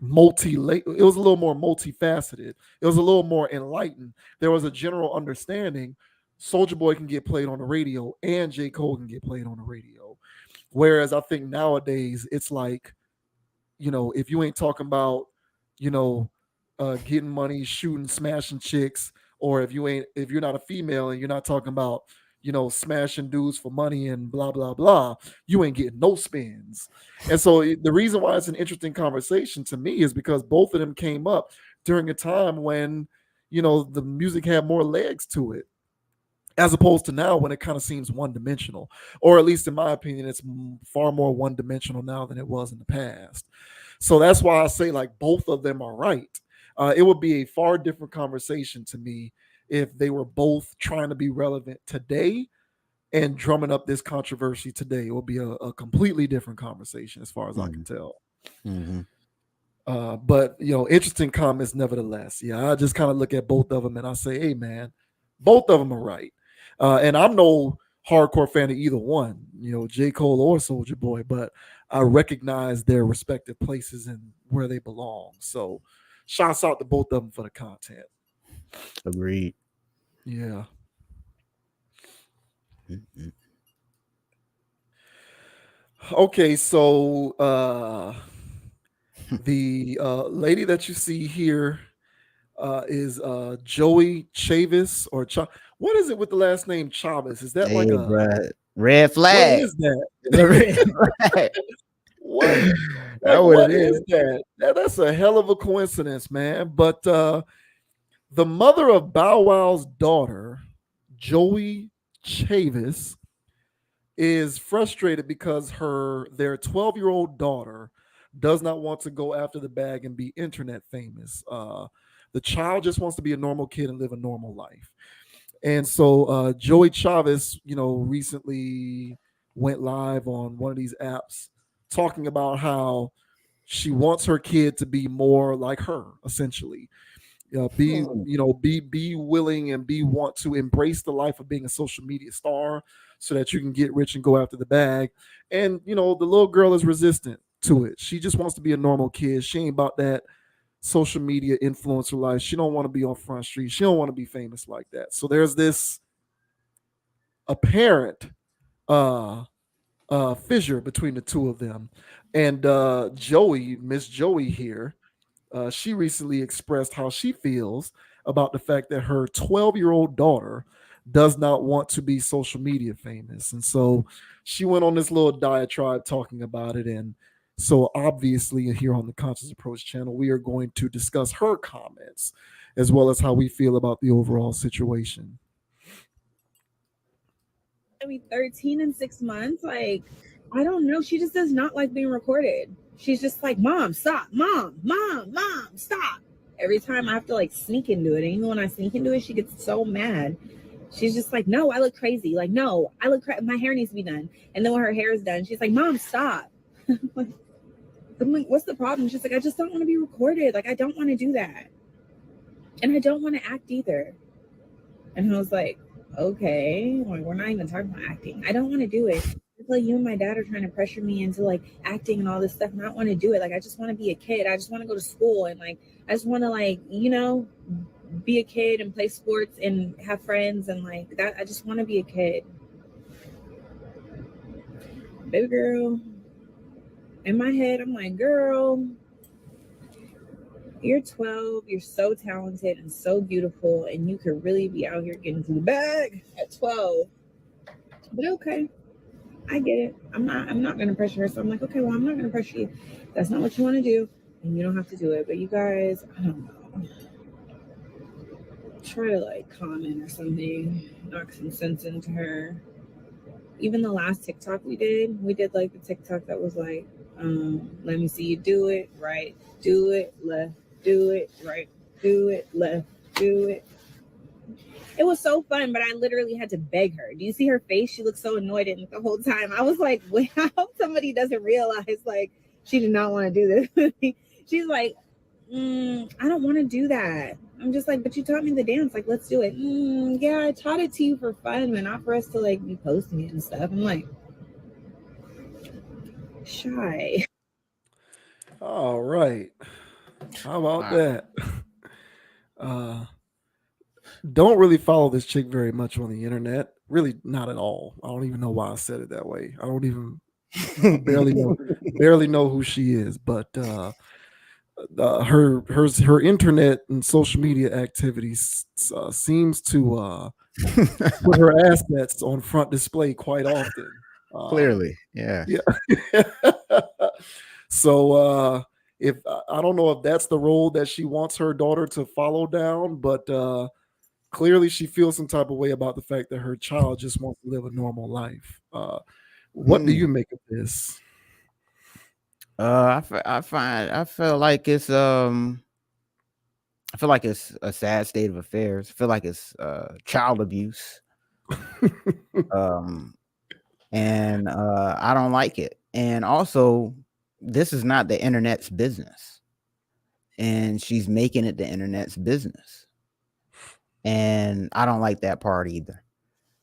it was a little more multifaceted. It was a little more enlightened. There was a general understanding Soldier Boy can get played on the radio and J. Cole can get played on the radio. Whereas I think nowadays it's like, if you ain't talking about, you know, getting money, shooting, smashing chicks, or if you're not a female and you're not talking about, smashing dudes for money and blah blah blah, you ain't getting no spins. And so the reason why it's an interesting conversation to me is because both of them came up during a time when, the music had more legs to it, as opposed to now when it kind of seems one dimensional, or at least in my opinion, it's far more one dimensional now than it was in the past. So that's why I say like both of them are right. It would be a far different conversation to me if they were both trying to be relevant today and drumming up this controversy today. It would be a completely different conversation as far as I can tell.
Mm-hmm.
But interesting comments nevertheless. Yeah, I just kind of look at both of them and I say, hey man, both of them are right. And I'm no hardcore fan of either one, J. Cole or Soulja Boy, but I recognize their respective places and where they belong. So shouts out to both of them for the content.
Agreed.
Yeah.
Mm-hmm.
Okay, so the lady that you see here is Joie Chavis or what is it with the last name Chavis? Is that like a
bruh. Red
what
flag?
is that?
The red flag.
What?
That's
Like,
what
what
it
is
is.
that? That's a hell of a coincidence, man. But the mother of Bow Wow's daughter, Joie Chavis, is frustrated because their 12-year-old daughter does not want to go after the bag and be internet famous. The child just wants to be a normal kid and live a normal life. And so Joie Chavis, recently went live on one of these apps talking about how she wants her kid to be more like her, essentially. Be willing and want to embrace the life of being a social media star so that you can get rich and go after the bag. And the little girl is resistant to it. She just wants to be a normal kid. She ain't about that social media influencer life. She don't want to be on Front Street. She don't want to be famous like that. So there's this apparent fissure between the two of them. And Miss Joey here, she recently expressed how she feels about the fact that her 12-year-old daughter does not want to be social media famous. And so she went on this little diatribe talking about it. And so obviously here on the Conscious Approach channel, we are going to discuss her comments as well as how we feel about the overall situation.
I mean, 13 in 6 months. Like, I don't know. She just does not like being recorded. She's just like, Mom, stop. Mom, stop. Every time I have to like sneak into it. And even when I sneak into it, she gets so mad. She's just like, no, I look crazy. Like, no, I look crazy. My hair needs to be done. And then when her hair is done, she's like, Mom, stop. I'm like, what's the problem? She's like, I just don't want to be recorded. Like, I don't want to do that. And I don't want to act either. And I was like, okay, like, we're not even talking about acting. I don't want to do it. It's like you and my dad are trying to pressure me into like acting and all this stuff, and I don't want to do it. Like, I just want to be a kid. I just want to go to school and like I just want to like, be a kid and play sports and have friends and like that. I just want to be a kid. Baby girl. In my head, I'm like, girl, you're 12, you're so talented and so beautiful, and you could really be out here getting to the bag at 12. But okay, I get it. I'm not gonna pressure her. So I'm like, okay, well, I'm not gonna pressure you. That's not what you want to do, and you don't have to do it. But you guys, I don't know. Try to like comment or something, knock some sense into her. Even the last TikTok we did like the TikTok that was like, let me see you do it, right, do it, left, do it, right, do it, left, do it. It was so fun, but I literally had to beg her. Do you see her face? She looked so annoyed in the whole time. I was like, wait, I hope somebody doesn't realize like she did not want to do this. She's like, I don't want to do that. I'm just like, but you taught me the dance. Like, let's do it. Yeah, I taught it to you for fun, but not for us to like be posting it and stuff. I'm like, shy.
All right. How about
Wow.
that? Uh, don't really follow this chick very much on the internet. Really, not at all. I don't even know why I said it that way. I don't even. I barely know who she is. But her internet and social media activities seems to put her assets on front display quite often.
Clearly, yeah.
Yeah. So if I don't know if that's the role that she wants her daughter to follow down, but clearly she feels some type of way about the fact that her child just wants to live a normal life. What do
Hmm.
you make of this?
I feel like it's I feel like it's a sad state of affairs. I feel like it's child abuse. Um and I don't like it. And also, this is not the internet's business. And she's making it the internet's business. And I don't like that part either.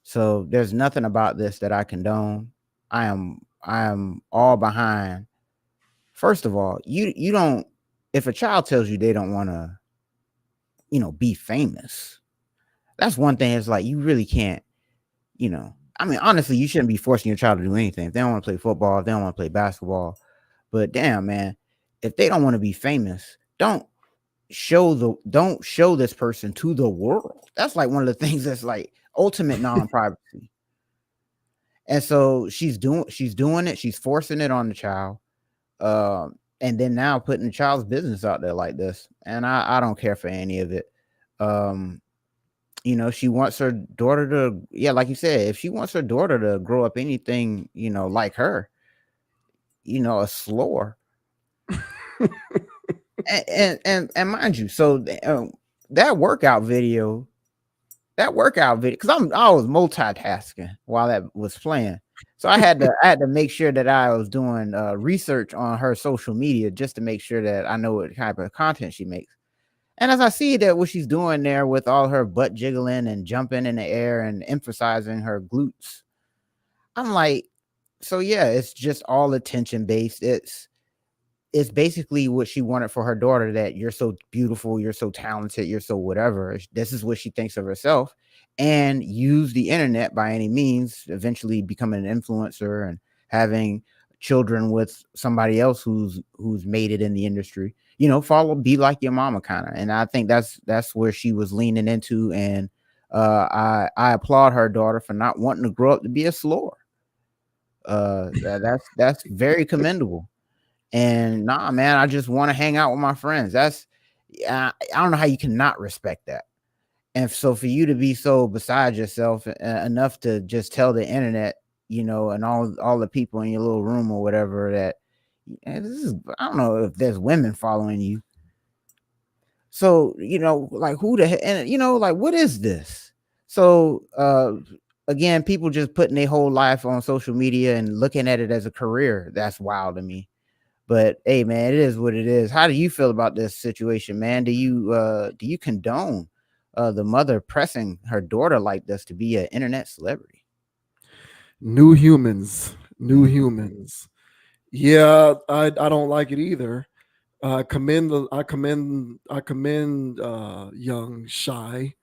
So there's nothing about this that I condone. I am all behind. First of all, you don't, if a child tells you they don't want to, be famous, that's one thing. It's like you really can't, I mean, honestly, you shouldn't be forcing your child to do anything. If they don't want to play football, if they don't want to play basketball, but damn, man, if they don't want to be famous, don't show this person to the world. That's like one of the things that's like ultimate non-privacy. And so she's doing it. She's forcing it on the child. And then now putting the child's business out there like this. And I don't care for any of it. She wants her daughter to, yeah, like you said, if she wants her daughter to grow up anything, like her, a slower. and mind you, so that workout video, because I was multitasking while that was playing. So I had to make sure that I was doing research on her social media just to make sure that I know what type of content she makes. And as I see that what she's doing there with all her butt jiggling and jumping in the air and emphasizing her glutes, I'm like, so yeah, it's just all attention based. It's basically what she wanted for her daughter, that you're so beautiful, you're so talented, you're so whatever. This is what she thinks of herself, and use the internet by any means, eventually becoming an influencer and having children with somebody else who's made it in the industry. Be like your mama kind of. And I think that's where she was leaning into. And I applaud her daughter for not wanting to grow up to be a slower. That's very commendable. And nah, man, I just want to hang out with my friends. I don't know how you cannot respect that. And so for you to be so beside yourself enough to just tell the internet, and all the people in your little room or whatever that I don't know if there's women following you. So, like who the heck, and like what is this? So again, people just putting their whole life on social media and looking at it as a career. That's wild to me. But hey, man, it is what it is. How do you feel about this situation, man? Do you condone the mother pressing her daughter like this to be an internet celebrity?
New humans. Yeah, I don't like it either. I commend young Shy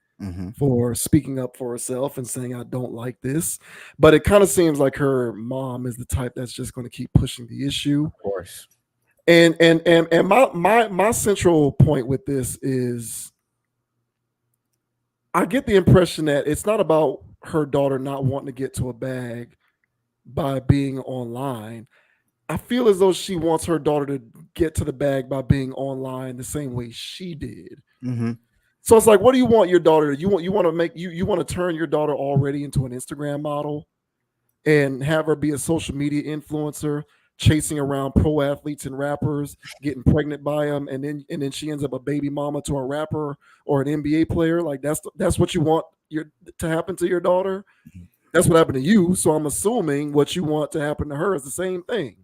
for speaking up for herself and saying I don't like this. But it kind of seems like her mom is the type that's just going to keep pushing the issue.
Of course.
And my central point with this is I get the impression that it's not about her daughter not wanting to get to a bag by being online. I feel as though she wants her daughter to get to the bag by being online the same way she did.
Mm-hmm.
So it's like, what do you want your daughter? You want to make you want to turn your daughter already into an Instagram model and have her be a social media influencer, chasing around pro athletes and rappers, getting pregnant by them, and then she ends up a baby mama to a rapper or an NBA player. Like that's what you want to happen to your daughter. That's what happened to you. So I'm assuming what you want to happen to her is the same thing.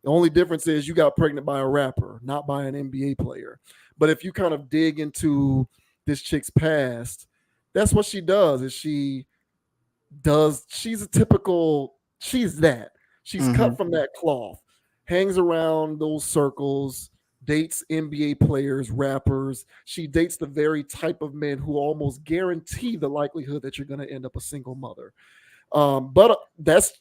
The only difference is you got pregnant by a rapper, not by an NBA player. But if you kind of dig into this chick's past, that's what she does. She's a typical, she's cut from that cloth, hangs around those circles, dates NBA players, rappers. She dates the very type of men who almost guarantee the likelihood that you're going to end up a single mother. But that's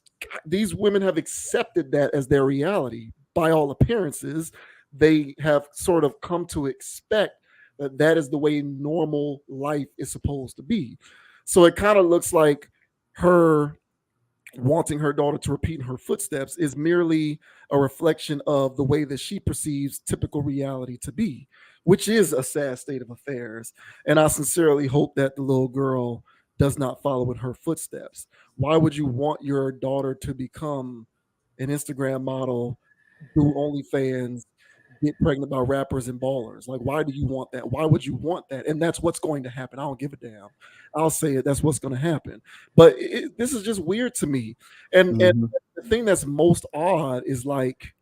these women have accepted that as their reality. By all appearances, they have sort of come to expect that that is the way normal life is supposed to be. So it kind of looks like her wanting her daughter to repeat in her footsteps is merely a reflection of the way that she perceives typical reality to be, which is a sad state of affairs. And I sincerely hope that the little girl does not follow in her footsteps. Why would you want your daughter to become an Instagram model, do OnlyFans, get pregnant by rappers and ballers? Like, why do you want that? Why would you want that? And that's what's going to happen. I don't give a damn. I'll say it. That's what's going to happen. But this is just weird to me. And the thing that's most odd is like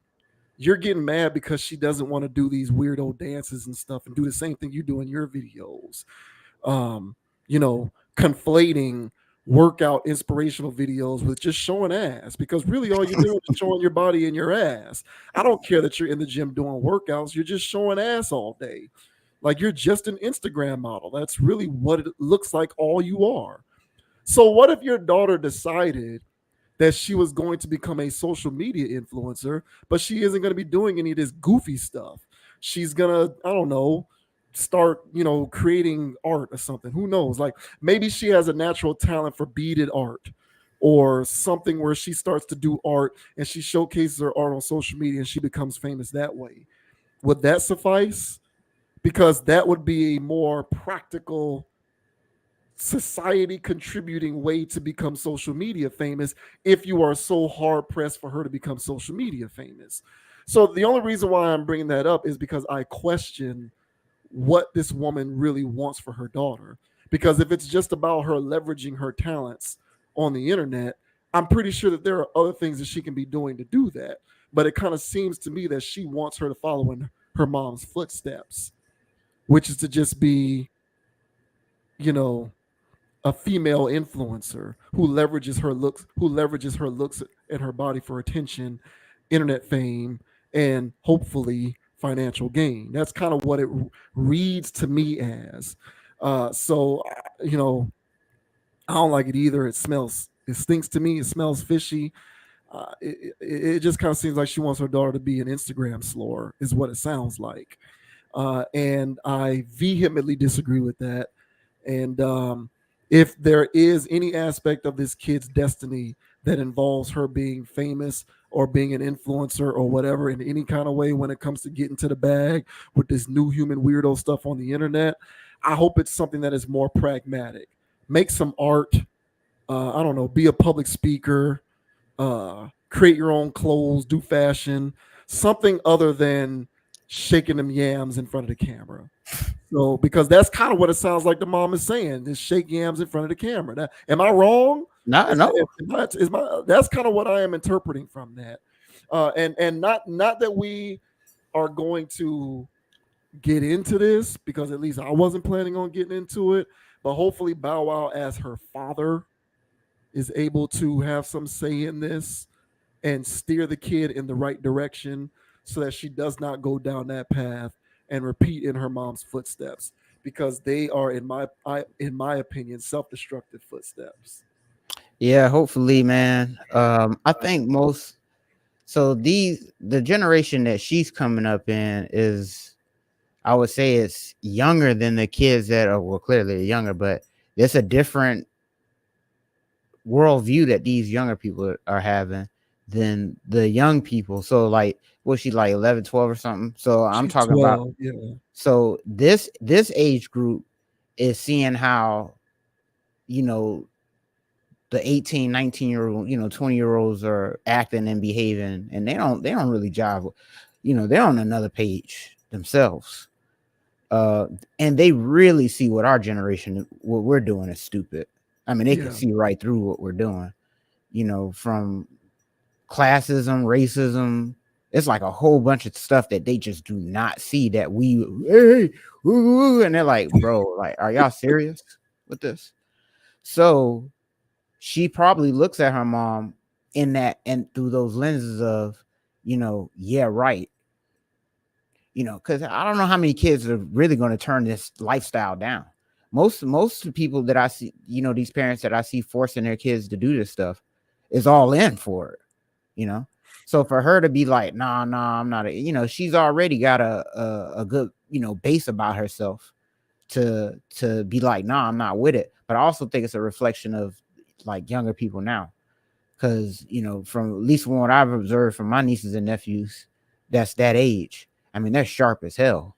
you're getting mad because she doesn't want to do these weirdo dances and stuff and do the same thing you do in your videos. You know, conflating workout inspirational videos with just showing ass, because really all you're doing is showing your body and your ass. I don't care that you're in the gym doing workouts, you're just showing ass all day. Like you're just an Instagram model. That's really what it looks like all you are. So what if your daughter decided that she was going to become a social media influencer, but she isn't going to be doing any of this goofy stuff? She's going to, I don't know, start, creating art or something. Who knows? Like maybe she has a natural talent for beaded art or something where she starts to do art and she showcases her art on social media and she becomes famous that way. Would that suffice? Because that would be a more practical, society contributing way to become social media famous if you are so hard pressed for her to become social media famous. So the only reason why I'm bringing that up is because I question what this woman really wants for her daughter. Because if it's just about her leveraging her talents on the internet, I'm pretty sure that there are other things that she can be doing to do that. But it kind of seems to me that she wants her to follow in her mom's footsteps, which is to just be, a female influencer who leverages her looks and her body for attention, internet fame, and hopefully financial gain. That's kind of what it reads to me as. So, I don't like it either. It stinks to me. It smells fishy. It just kind of seems like she wants her daughter to be an Instagram slore, is what it sounds like. And I vehemently disagree with that. And if there is any aspect of this kid's destiny that involves her being famous or being an influencer or whatever in any kind of way when it comes to getting to the bag with this new human weirdo stuff on the internet, I hope it's something that is more pragmatic. Make some art. I don't know, be a public speaker, create your own clothes, do fashion, something other than shaking them yams in front of the camera. So, because that's kind of what it sounds like the mom is saying, just shake yams in front of the camera. Now, am I wrong?
No.
That's kind of what I am interpreting from that. And not that we are going to get into this, because at least I wasn't planning on getting into it, but hopefully Bow Wow as her father is able to have some say in this and steer the kid in the right direction so that she does not go down that path and repeat in her mom's footsteps, because they are, in my opinion, self-destructive footsteps.
Yeah, hopefully, man. I think the generation that she's coming up in is, I would say, it's younger than the kids that are, well, clearly younger, but it's a different worldview that these younger people are having than the young people. So like, was she like 11, 12 or something? So I'm
She's
talking
12,
about,
yeah.
so this age group is seeing how, the 18, 19-year-old, 20-year-olds are acting and behaving, and they don't really jive. They're on another page themselves. And they really see what our generation, what we're doing is stupid. I mean, they can see right through what we're doing, from classism, racism. It's like a whole bunch of stuff that they just do not see that and they're like, bro, like, are y'all serious with this? So she probably looks at her mom in that and through those lenses of, yeah, right. because I don't know how many kids are really going to turn this lifestyle down. Most of the people that I see, these parents that I see forcing their kids to do this stuff is all in for it, So for her to be like, nah, I'm not, she's already got a good, base about herself to be like, nah, I'm not with it. But I also think it's a reflection of like younger people now. Because, from at least from what I've observed from my nieces and nephews, that's that age. I mean, they're sharp as hell.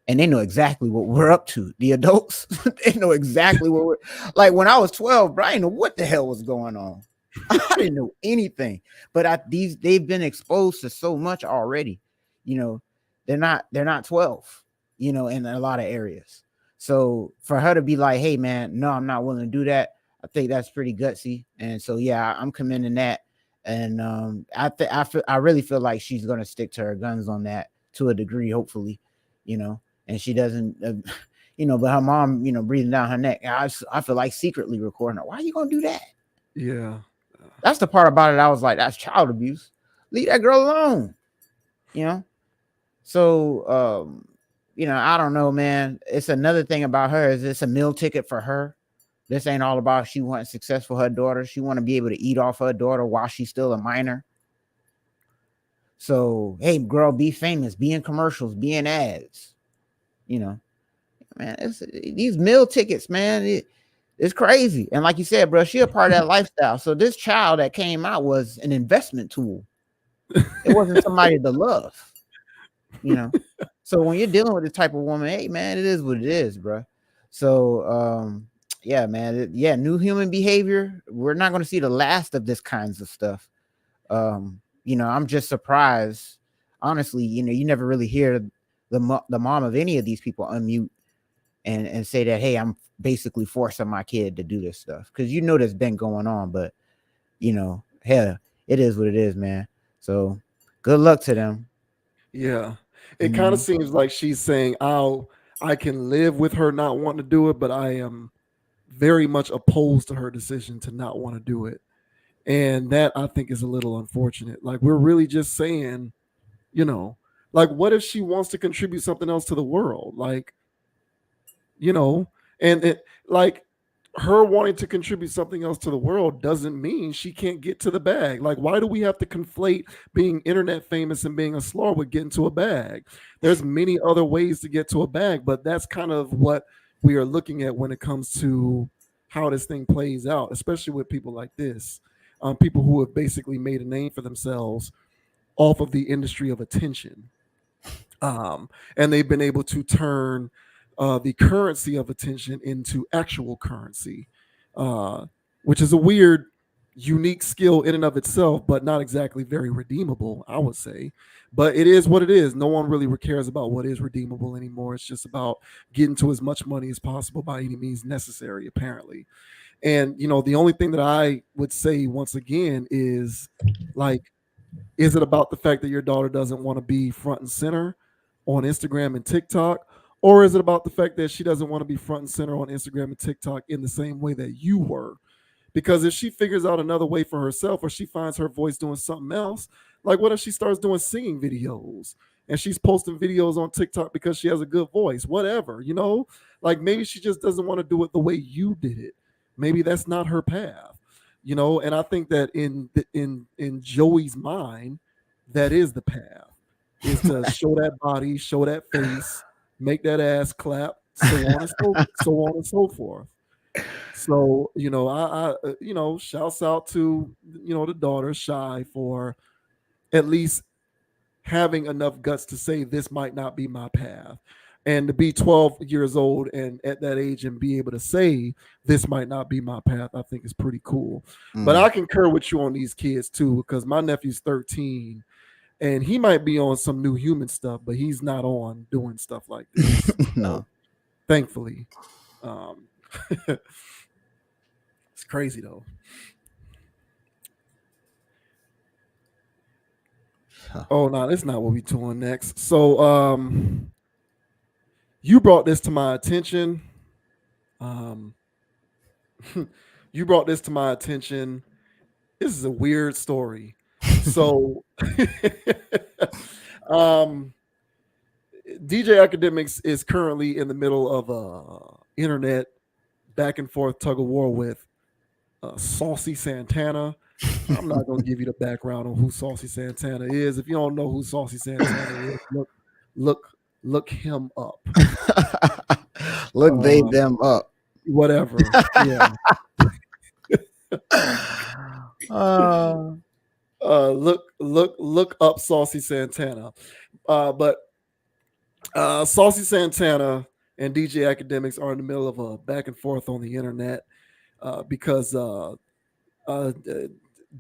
And they know exactly what we're up to. The adults, they know exactly what we're like. When I was 12, bro, I didn't know what the hell was going on. I didn't know anything. But they've been exposed to so much already. They're not 12, in a lot of areas. So for her to be like, hey man, no, I'm not willing to do that. I think that's pretty gutsy. And so yeah, I'm commending that. And I really feel like she's gonna stick to her guns on that to a degree, hopefully, and she doesn't, but her mom, breathing down her neck. I feel like secretly recording her. Why are you gonna do that?
Yeah.
That's the part about it. I was like, that's child abuse. Leave that girl alone. So, I don't know, man. It's another thing about her is it's a meal ticket for her. This ain't all about she wants success for her daughter. She want to be able to eat off her daughter while she's still a minor. So, hey, girl, be famous, be in commercials, be in ads. Man, it's these meal tickets, man. It's crazy. And like you said, bro, she a part of that lifestyle. So this child that came out was an investment tool. It wasn't somebody to love. So when you're dealing with this type of woman, hey man, it is what it is, bro. So yeah, man, new human behavior. We're not going to see the last of this kinds of stuff. I'm just surprised, honestly. You never really hear the mom of any of these people unmute and say that, hey, I'm basically forcing my kid to do this stuff, because there's been going on. But hell, it is what it is, man. So good luck to them.
Yeah. It kind of seems like she's saying, I can live with her not wanting to do it, but I am very much opposed to her decision to not want to do it. And that I think is a little unfortunate. Like, we're really just saying, like, what if she wants to contribute something else to the world? Like, and it, like, her wanting to contribute something else to the world doesn't mean she can't get to the bag. Like, why do we have to conflate being internet famous and being a slur with getting to a bag? There's many other ways to get to a bag, but that's kind of what we are looking at when it comes to how this thing plays out, especially with people like this, people who have basically made a name for themselves off of the industry of attention. And they've been able to turn the currency of attention into actual currency, which is a weird, unique skill in and of itself, but not exactly very redeemable, I would say. But it is what it is. No one really cares about what is redeemable anymore. It's just about getting to as much money as possible by any means necessary, apparently. And, the only thing that I would say once again is, like, is it about the fact that your daughter doesn't want to be front and center on Instagram and TikTok? Or is it about the fact that she doesn't want to be front and center on Instagram and TikTok in the same way that you were? Because if she figures out another way for herself, or she finds her voice doing something else, like what if she starts doing singing videos and she's posting videos on TikTok because she has a good voice, whatever, like maybe she just doesn't want to do it the way you did it. Maybe that's not her path, and I think that in Joey's mind, that is the path, is to show that body, show that face, make that ass clap, so on and so forth. So, I shouts out to, the daughter Shy for at least having enough guts to say this might not be my path. And to be 12 years old and at that age and be able to say this might not be my path, I think is pretty cool. But I concur with you on these kids too, because my nephew's 13 and he might be on some new human stuff, but he's not on doing stuff like this.
No.
Thankfully. It's crazy though. Oh no, that's not what we're doing next. So you brought this to my attention. You brought this to my attention. This is a weird story. So DJ Academics is currently in the middle of a internet back and forth tug of war with Saucy Santana. I'm not gonna give you the background on who Saucy Santana is. If you don't know who Saucy Santana is, look look him up.
Look them up.
Whatever. Yeah. Look up Saucy Santana. But Saucy Santana and DJ Academics are in the middle of a back and forth on the internet because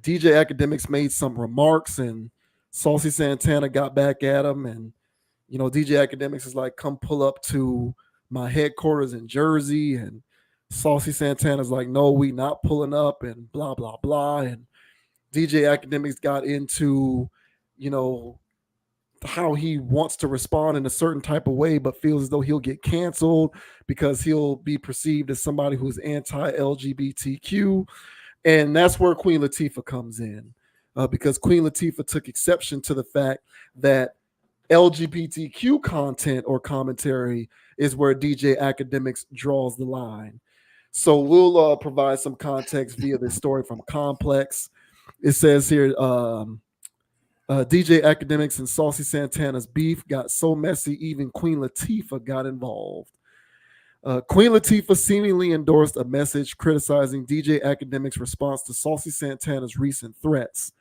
DJ Academics made some remarks and Saucy Santana got back at him, and DJ Academics is like, come pull up to my headquarters in Jersey, and Saucy Santana's like, no, we not pulling up, and blah blah blah. And DJ Academics got into how he wants to respond in a certain type of way, but feels as though he'll get canceled because he'll be perceived as somebody who's anti-LGBTQ. And that's where Queen Latifah comes in, because Queen Latifah took exception to the fact that LGBTQ content or commentary is where DJ Academics draws the line. So we'll provide some context via this story from Complex. It says here, DJ Academics and Saucy Santana's beef got so messy, even Queen Latifah got involved. Queen Latifah seemingly endorsed a message criticizing DJ Academics' response to Saucy Santana's recent threats.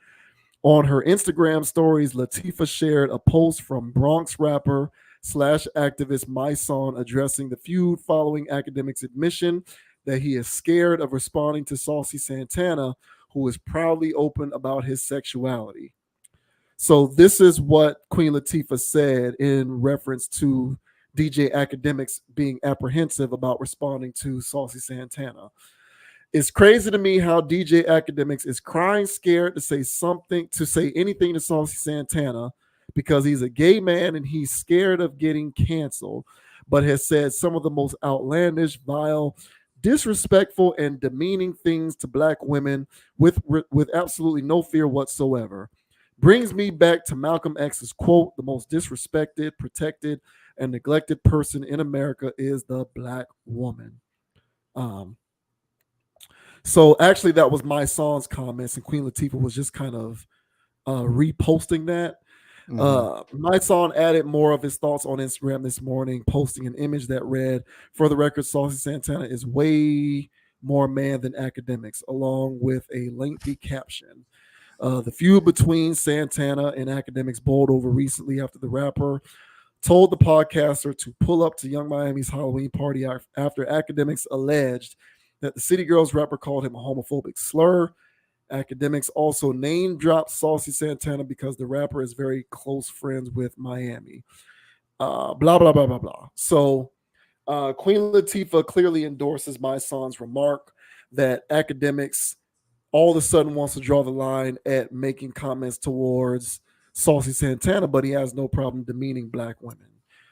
On her Instagram stories, Latifah shared a post from Bronx rapper / activist Myson addressing the feud following Academics' admission that he is scared of responding to Saucy Santana, who is proudly open about his sexuality. So this is what Queen Latifah said in reference to DJ Academics being apprehensive about responding to Saucy Santana. It's crazy to me how DJ Academics is crying scared to say anything to Saucy Santana because he's a gay man and he's scared of getting canceled, but has said some of the most outlandish, vile, disrespectful, and demeaning things to Black women with absolutely no fear whatsoever. Brings me back to Malcolm X's quote, the most disrespected, protected, and neglected person in America is the Black woman. So actually that was my song's comments, and Queen Latifah was just kind of reposting that. My song added more of his thoughts on Instagram this morning, posting an image that read, for the record, Saucy Santana is way more man than Academics, along with a lengthy caption. The feud between Santana and Academics boiled over recently after the rapper told the podcaster to pull up to Young Miami's Halloween party after Academics alleged that the City Girls rapper called him a homophobic slur. Academics also name dropped Saucy Santana because the rapper is very close friends with Miami. Blah, blah, blah, blah, blah. So Queen Latifah clearly endorses my son's remark that Academics all of a sudden wants to draw the line at making comments towards Saucy Santana, but he has no problem demeaning Black women.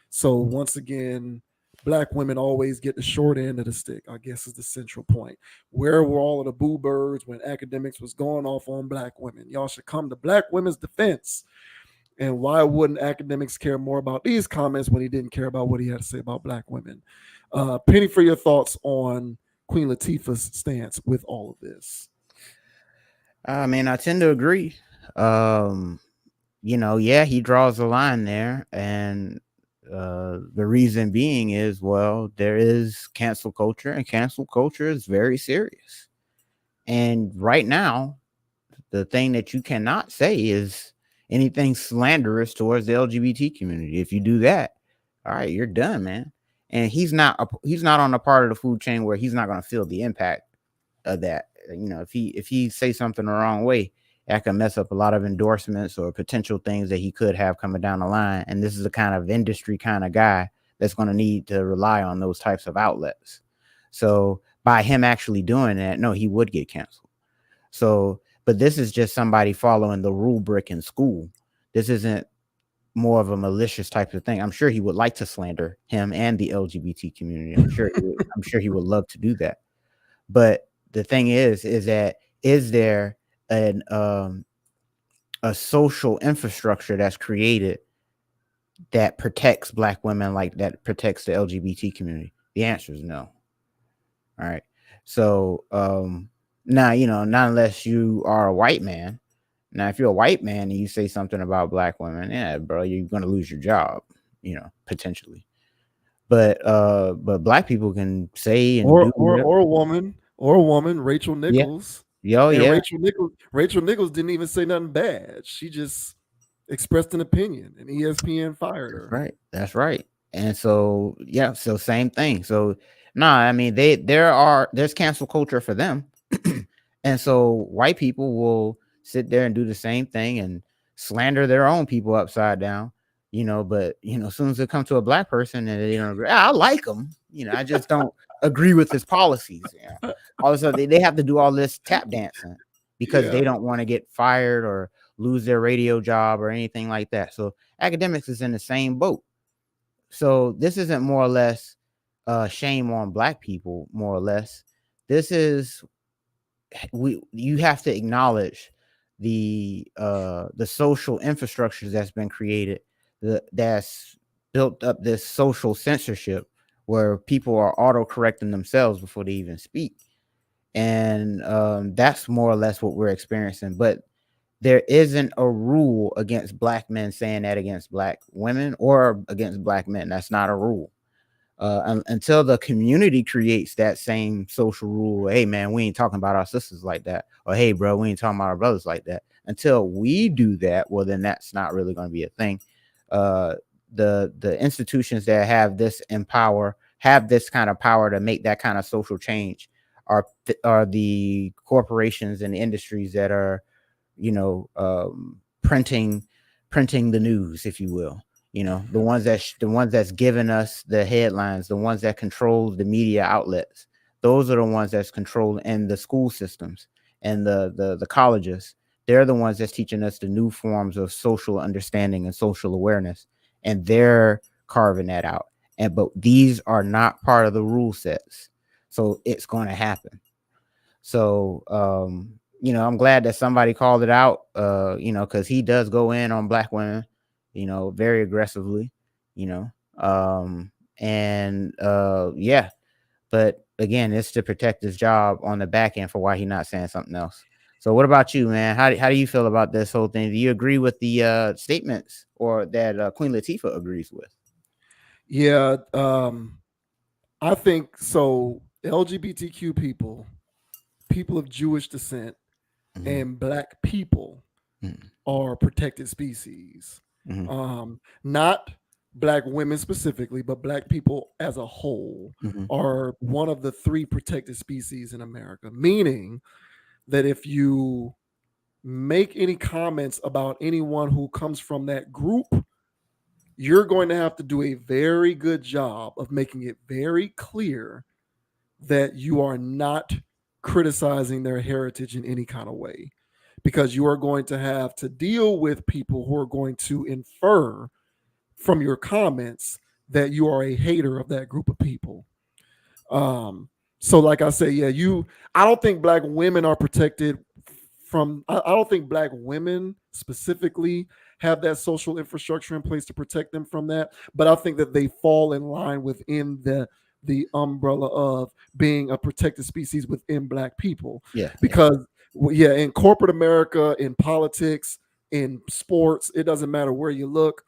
So once again, Black women always get the short end of the stick, I guess is the central point. Where were all of the boo birds when Academics was going off on Black women? Y'all should come to Black women's defense. And why wouldn't Academics care more about these comments when he didn't care about what he had to say about Black women? Penny, for your thoughts on Queen Latifah's stance with all of this.
I mean, I tend to agree. He draws a line there, and the reason being is, well, there is cancel culture, and cancel culture is very serious. And right now, the thing that you cannot say is anything slanderous towards the LGBT community. If you do that, all right, you're done, man. And he's not on a part of the food chain where he's not going to feel the impact of that. If he say something the wrong way, that can mess up a lot of endorsements or potential things that he could have coming down the line. And this is the kind of industry kind of guy that's going to need to rely on those types of outlets. So by him actually doing that, no, he would get canceled. So, but this is just somebody following the rubric in school. This isn't more of a malicious type of thing. I'm sure he would like to slander him and the LGBT community. I'm sure he would love to do that. But the thing is that is there a social infrastructure that's created that protects Black women, like that protects the LGBT community? The answer is no. All right. So now, not unless you are a white man. Now, if you're a white man and you say something about Black women, yeah, bro, you're gonna lose your job, potentially. But Black people can say and
or
do
or
whatever.
or a woman, Rachel
Yeah.
Nichols.
Yo,
And
yeah.
Rachel Nichols didn't even say nothing bad. She just expressed an opinion, and ESPN fired her.
Right. That's right. And so, yeah, so same thing. So, I mean, there's cancel culture for them. And so white people will sit there and do the same thing and slander their own people upside down, but, as soon as it comes to a Black person and they don't agree, I like him, I just don't agree with his policies. Yeah. All of a sudden they have to do all this tap dancing because they don't want to get fired or lose their radio job or anything like that. So academics is in the same boat. So this isn't more or less shame on Black people, more or less. This is you have to acknowledge the social infrastructures that's been created that's built up this social censorship where people are auto-correcting themselves before they even speak. And that's more or less what we're experiencing. But there isn't a rule against Black men saying that against Black women or against Black men. That's not a rule. Until the community creates that same social rule. Hey, man, we ain't talking about our sisters like that. Or, hey, bro, we ain't talking about our brothers like that. Until we do that, well, then that's not really going to be a thing. The institutions that have this kind of power to make that kind of social change are the corporations and the industries that are, printing the news, if you will. The ones that's giving us the headlines, the ones that control the media outlets. Those are the ones that's controlling, and the school systems and the colleges. They're the ones that's teaching us the new forms of social understanding and social awareness, and they're carving that out. But these are not part of the rule sets, so it's going to happen. So I'm glad that somebody called it out, because he does go in on Black women, very aggressively, yeah. But again, it's to protect his job on the back end for why he's not saying something else. So what about you, man? How do you feel about this whole thing? Do you agree with the statements or that Queen Latifah agrees with?
Yeah, I think so. LGBTQ people of Jewish descent, and Black people are protected species. Not Black women specifically, but Black people as a whole are one of the 3 protected species in America. Meaning that if you make any comments about anyone who comes from that group, you're going to have to do a very good job of making it very clear that you are not criticizing their heritage in any kind of way, because you are going to have to deal with people who are going to infer from your comments that you are a hater of that group of people. So like I say, yeah, I don't think Black women are protected from, I don't think Black women specifically have that social infrastructure in place to protect them from that, but I think that they fall in line within the umbrella of being a protected species within Black people. Because in corporate America, in politics, in sports, it doesn't matter where you look.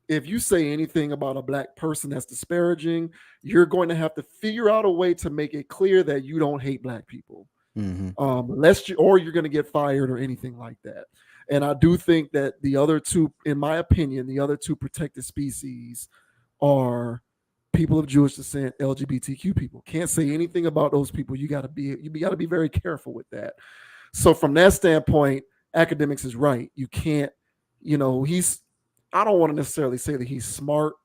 If you say anything about a Black person that's disparaging, you're going to have to figure out a way to make it clear that you don't hate Black people. Or you're going to get fired or anything like that. And I do think that the other 2, in my opinion, the other 2 protected species are people of Jewish descent, LGBTQ people. Can't say anything about those people. You got to be very careful with that. So from that standpoint, academics is right. You can't, I don't want to necessarily say that he's smart.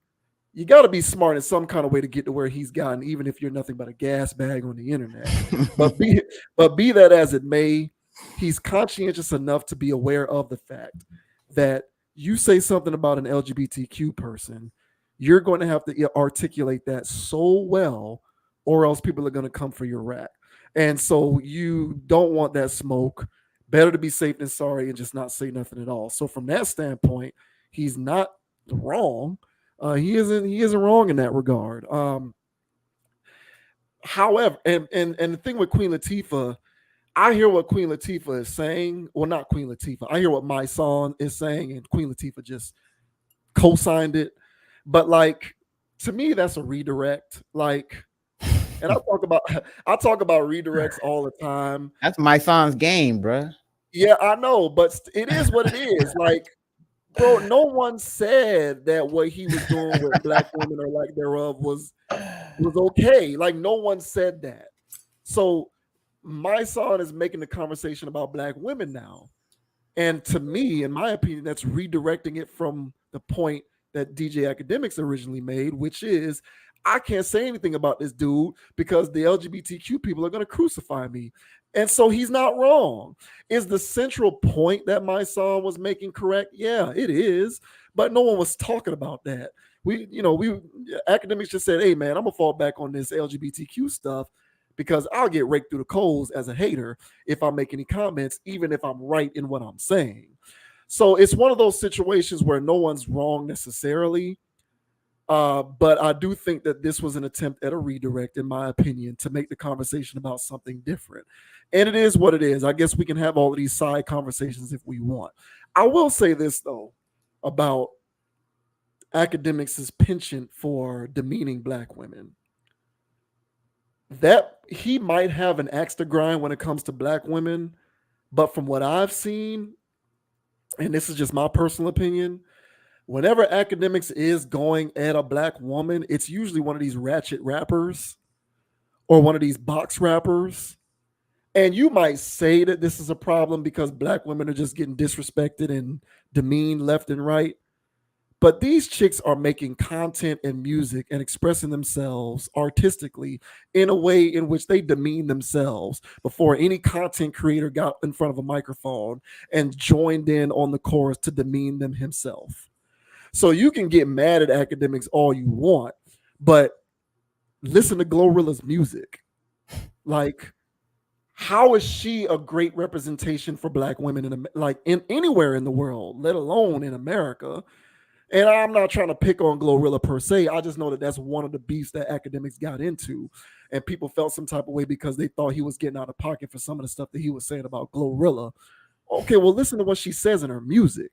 You got to be smart in some kind of way to get to where he's gotten, even if you're nothing but a gas bag on the internet. but be that as it may, he's conscientious enough to be aware of the fact that you say something about an LGBTQ person, you're going to have to articulate that so well, or else people are going to come for your rat. And so you don't want that smoke. Better to be safe than sorry and just not say nothing at all. So from that standpoint, he's not wrong. He isn't wrong in that regard. However, and the thing with Queen Latifah, I hear what Queen Latifah is saying. Well, not Queen Latifah. I hear what my song is saying, and Queen Latifah just co-signed it. But like, to me, that's a redirect. Like, and I talk about redirects all the time.
That's my son's game, bro.
Yeah, I know, but it is what it is. Like, bro, no one said that what he was doing with black women or lack thereof was okay. Like, no one said that. So my son is making the conversation about black women now. And to me, in my opinion, that's redirecting it from the point that DJ Academics originally made, which is I can't say anything about this dude because the LGBTQ people are going to crucify me. And so he's not wrong. Is the central point that my son was making correct? Yeah, it is. But no one was talking about that. We academics just said, hey, man, I'm going to fall back on this LGBTQ stuff because I'll get raked through the coals as a hater if I make any comments, even if I'm right in what I'm saying. So it's one of those situations where no one's wrong necessarily. But I do think that this was an attempt at a redirect, in my opinion, to make the conversation about something different. And it is what it is. I guess we can have all of these side conversations if we want. I will say this, though, about academics' penchant for demeaning black women. That he might have an axe to grind when it comes to black women, but from what I've seen, and this is just my personal opinion, whenever academics is going at a black woman, it's usually one of these ratchet rappers or one of these box rappers. And you might say that this is a problem because black women are just getting disrespected and demeaned left and right. But these chicks are making content and music and expressing themselves artistically in a way in which they demean themselves before any content creator got in front of a microphone and joined in on the chorus to demean them himself. So you can get mad at academics all you want, but listen to Glorilla's music. Like, how is she a great representation for black women in anywhere in the world, let alone in America? And I'm not trying to pick on Glorilla per se. I just know that that's one of the beefs that academics got into. And people felt some type of way because they thought he was getting out of pocket for some of the stuff that he was saying about Glorilla. Okay, well, listen to what she says in her music.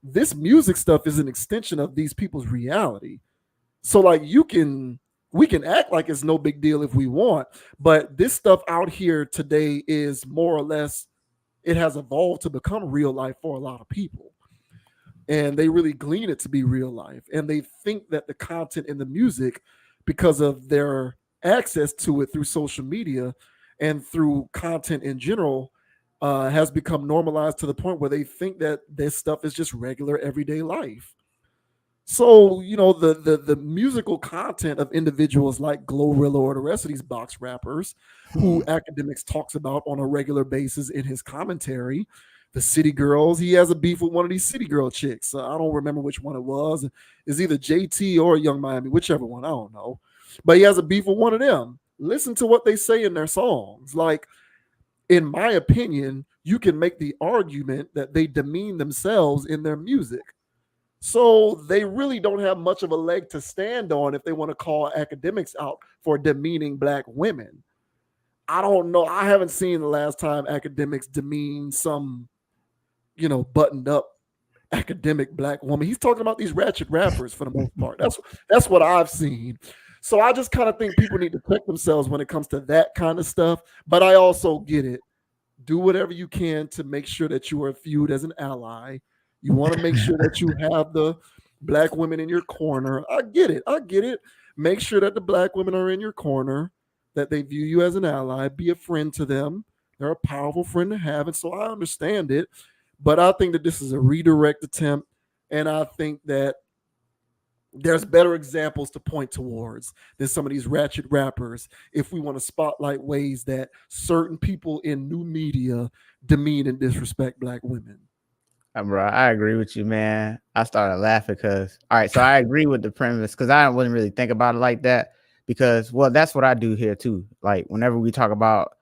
This music stuff is an extension of these people's reality. So, like, we can act like it's no big deal if we want. But this stuff out here today is more or less, it has evolved to become real life for a lot of people. And they really glean it to be real life. And they think that the content in the music, because of their access to it through social media and through content in general, has become normalized to the point where they think that this stuff is just regular everyday life. So, the musical content of individuals like Glorilla or the rest of these box rappers who academics talks about on a regular basis in his commentary, the City Girls, he has a beef with one of these City Girl chicks. I don't remember which one it was. It's either JT or Young Miami, whichever one, I don't know. But he has a beef with one of them. Listen to what they say in their songs. Like, in my opinion, you can make the argument that they demean themselves in their music. So they really don't have much of a leg to stand on if they want to call academics out for demeaning black women. I don't know. I haven't seen the last time academics demean some, buttoned up academic black woman. He's talking about these ratchet rappers for the most part. That's what I've seen. So I just kind of think people need to check themselves when it comes to that kind of stuff. But I also get it. Do whatever you can to make sure that you are viewed as an ally. You want to make sure that you have the black women in your corner. I get it. Make sure that the black women are in your corner, that they view you as an ally. Be a friend to them. They're a powerful friend to have. And so I understand it. But I think that this is a redirect attempt. And I think that there's better examples to point towards than some of these ratchet rappers if we want to spotlight ways that certain people in new media demean and disrespect black women.
Bro, I agree with you, man. I started laughing because, all right, so I agree with the premise because I wouldn't really think about it like that because, well, that's what I do here too. Like whenever we talk about,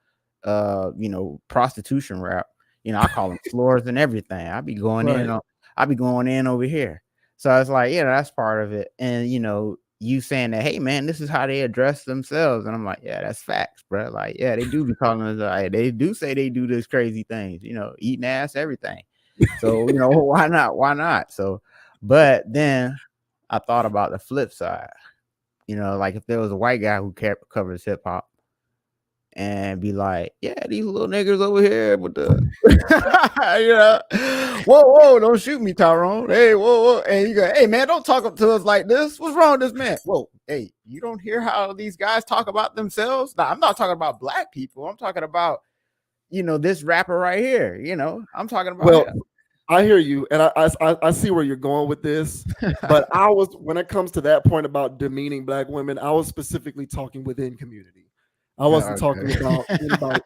prostitution rap, I call them floors and everything. I be going in over here. So it's like, that's part of it. And you saying that, hey man, this is how they address themselves. And I'm like, yeah, that's facts, bro. Like, yeah, they do be calling us, like, they do say they do this crazy things, eating ass, everything. So, why not? Why not? So, but then I thought about the flip side, like if there was a white guy who covers hip hop and be like, yeah, these little niggas over here with the, whoa, don't shoot me, Tyrone. Hey, whoa. And you go, hey, man, don't talk to us like this. What's wrong with this man? Whoa, hey, you don't hear how these guys talk about themselves? Now, I'm not talking about black people. I'm talking about, this rapper right here. I'm talking about him.
I hear you, and I see where you're going with this, but when it comes to that point about demeaning black women, I was specifically talking within community. I wasn't talking about anybody.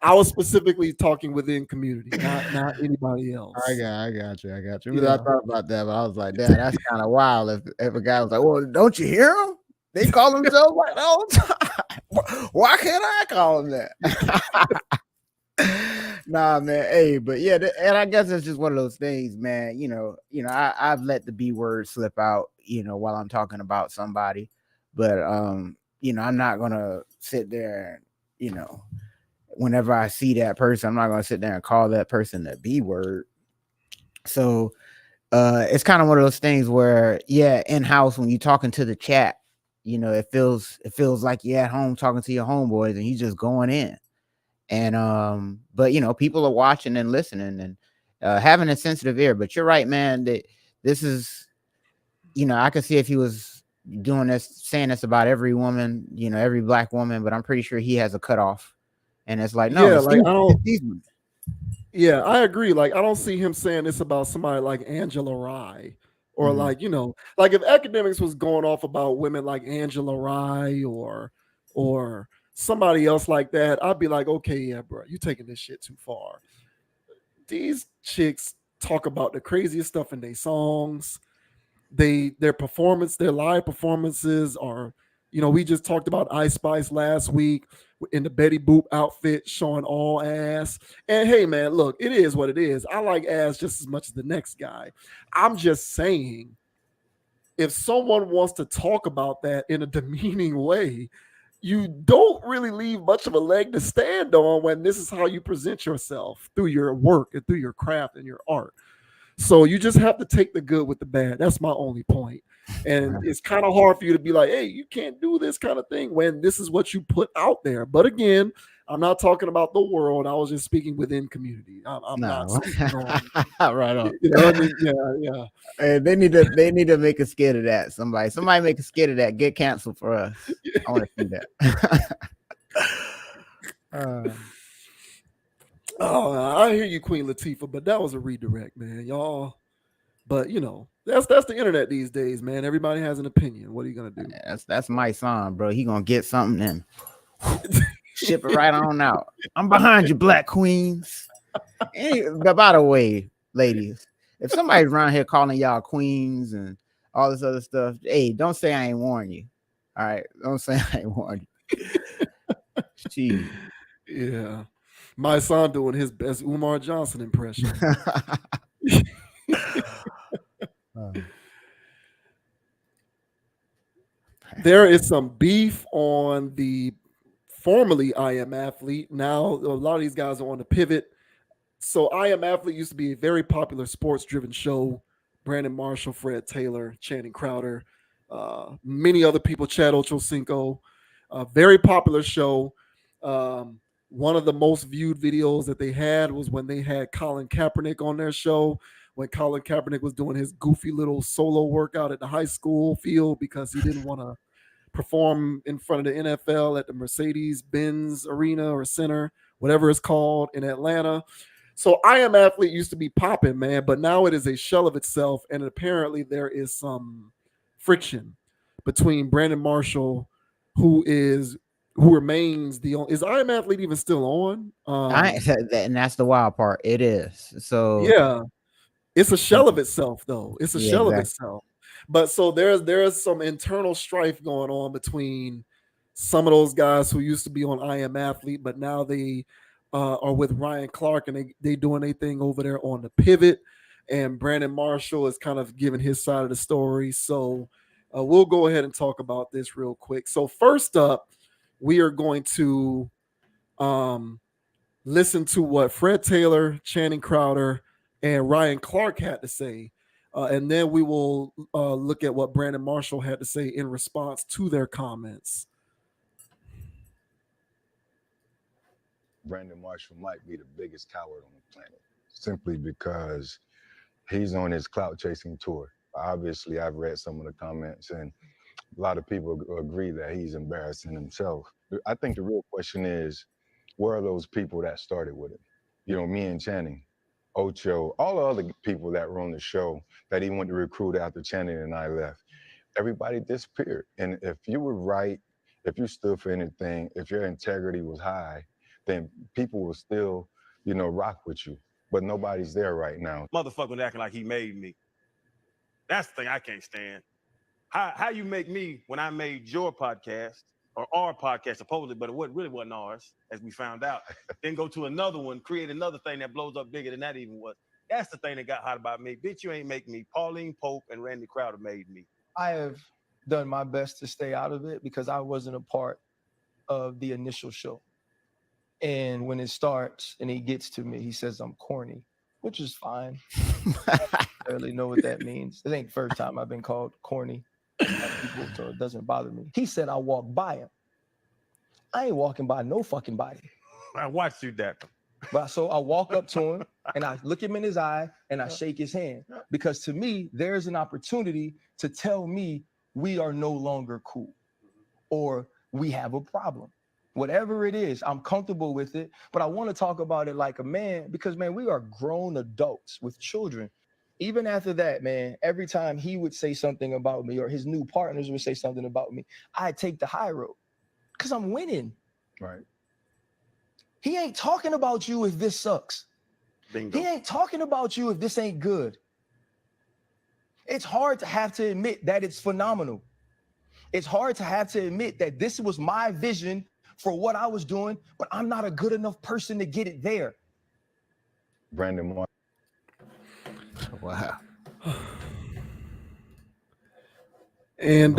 I was specifically talking within community, not anybody else.
I got you. Yeah. I thought about that, but I was like, damn, that's kind of wild. If a guy was like, well, don't you hear them? They call themselves like that all the time. Why can't I call them that? Nah, man. Hey, but yeah, and I guess it's just one of those things, man. I've let the B word slip out, while I'm talking about somebody, but I'm not gonna sit there and, whenever I see that person, I'm not gonna sit there and call that person the B word. So it's kind of one of those things where, yeah, in-house when you're talking to the chat, it feels like you're at home talking to your homeboys and you just going in. And but people are watching and listening and having a sensitive ear. But you're right, man, that this is, I could see if he was saying this about every woman, every black woman, but I'm pretty sure he has a cutoff. And it's like, no,
yeah, I agree. Like, I don't see him saying this about somebody like Angela Rye or like if Academics was going off about women like Angela Rye or somebody else like that, I'd be like, okay, yeah, bro, you taking this shit too far. These chicks talk about the craziest stuff in their songs. Their live performances are, we just talked about Ice Spice last week in the Betty Boop outfit showing all ass. And hey, man, look, it is what it is. I like ass just as much as the next guy. I'm just saying, if someone wants to talk about that in a demeaning way, you don't really leave much of a leg to stand on when this is how you present yourself through your work and through your craft and your art. So you just have to take the good with the bad. That's my only point. And it's kind of hard for you to be like, hey, you can't do this kind of thing when this is what you put out there. But again, I'm not talking about the world. I was just speaking within community. I'm not speaking on,
right on.
What I mean? Yeah.
And they need to make a skit of that. Somebody make a skit of that. Get canceled for us. I want to see that.
Oh, I hear you, Queen Latifah, but that was a redirect, man, y'all. But that's the internet these days, man. Everybody has an opinion. What are you gonna do?
That's my son, bro. He gonna get something and ship it right on out. I'm behind you, Black Queens. But by the way, ladies, if somebody's around here calling y'all queens and all this other stuff, hey, don't say I ain't warned you. All right, don't say I ain't warned you. Jeez.
Yeah. My son doing his best Umar Johnson impression. There is some beef on the formerly I Am Athlete. Now, a lot of these guys are on the pivot. So I Am Athlete used to be a very popular sports-driven show. Brandon Marshall, Fred Taylor, Channing Crowder, many other people, Chad Ochocinco. Very popular show. One of the most viewed videos that they had was when they had Colin Kaepernick on their show, when Colin Kaepernick was doing his goofy little solo workout at the high school field because he didn't want to perform in front of the NFL at the Mercedes-Benz Arena or Center, whatever it's called in Atlanta. So I Am Athlete used to be popping, man, but now it is a shell of itself, and apparently there is some friction between Brandon Marshall, who remains is I Am Athlete even still on?
And that's the wild part. It is. So
yeah, it's a shell of itself, though. It's a shell of itself. But so there's some internal strife going on between some of those guys who used to be on I Am Athlete, but now they are with Ryan Clark and they doing their thing over there on the pivot. and Brandon Marshall is kind of giving his side of the story. So we'll go ahead and talk about this real quick. So first up, we are going to listen to what Fred Taylor, Channing Crowder, and Ryan Clark had to say. And then we will look at what Brandon Marshall had to say in response to their comments.
Brandon Marshall might be the biggest coward on the planet, simply because he's on his clout chasing tour. Obviously, I've read some of the comments, and a lot of people agree that he's embarrassing himself. I think the real question is, where are those people that started with it? You know, me and Channing, Ocho, all the other people that were on the show that he went to recruit after Channing and I left. Everybody disappeared. And if you were right, if you stood for anything, if your integrity was high, then people will still, you know, rock with you. But nobody's there right now.
Motherfucker acting like he made me. That's the thing I can't stand. How you make me when I made your podcast or our podcast supposedly, but it really wasn't ours, as we found out. Then go to another one, create another thing that blows up bigger than that even was. That's the thing that got hot about me. Bitch, you ain't make me. Pauline Pope and Randy Crowder made me.
I have done my best to stay out of it because I wasn't a part of the initial show. And when it starts and he gets to me, he says I'm corny, which is fine. I barely know what that means. It ain't the first time I've been called corny by people, so it doesn't bother me. He said I walked by him. I ain't walking by no fucking body.
I watched you, that.
But so I walk up to him and I look him in his eye and I shake his hand, because to me, there's an opportunity to tell me we are no longer cool or we have a problem. Whatever it is, I'm comfortable with it, but I want to talk about it like a man, because, man, we are grown adults with children. Even after that, man, every time he would say something about me or his new partners would say something about me, I'd take the high road because I'm winning.
Right.
He ain't talking about you if this sucks.
Bingo.
He ain't talking about you if this ain't good. It's hard to have to admit that it's phenomenal. It's hard to have to admit that this was my vision for what I was doing, but I'm not a good enough person to get it there.
Brandon Marshall.
Wow.
And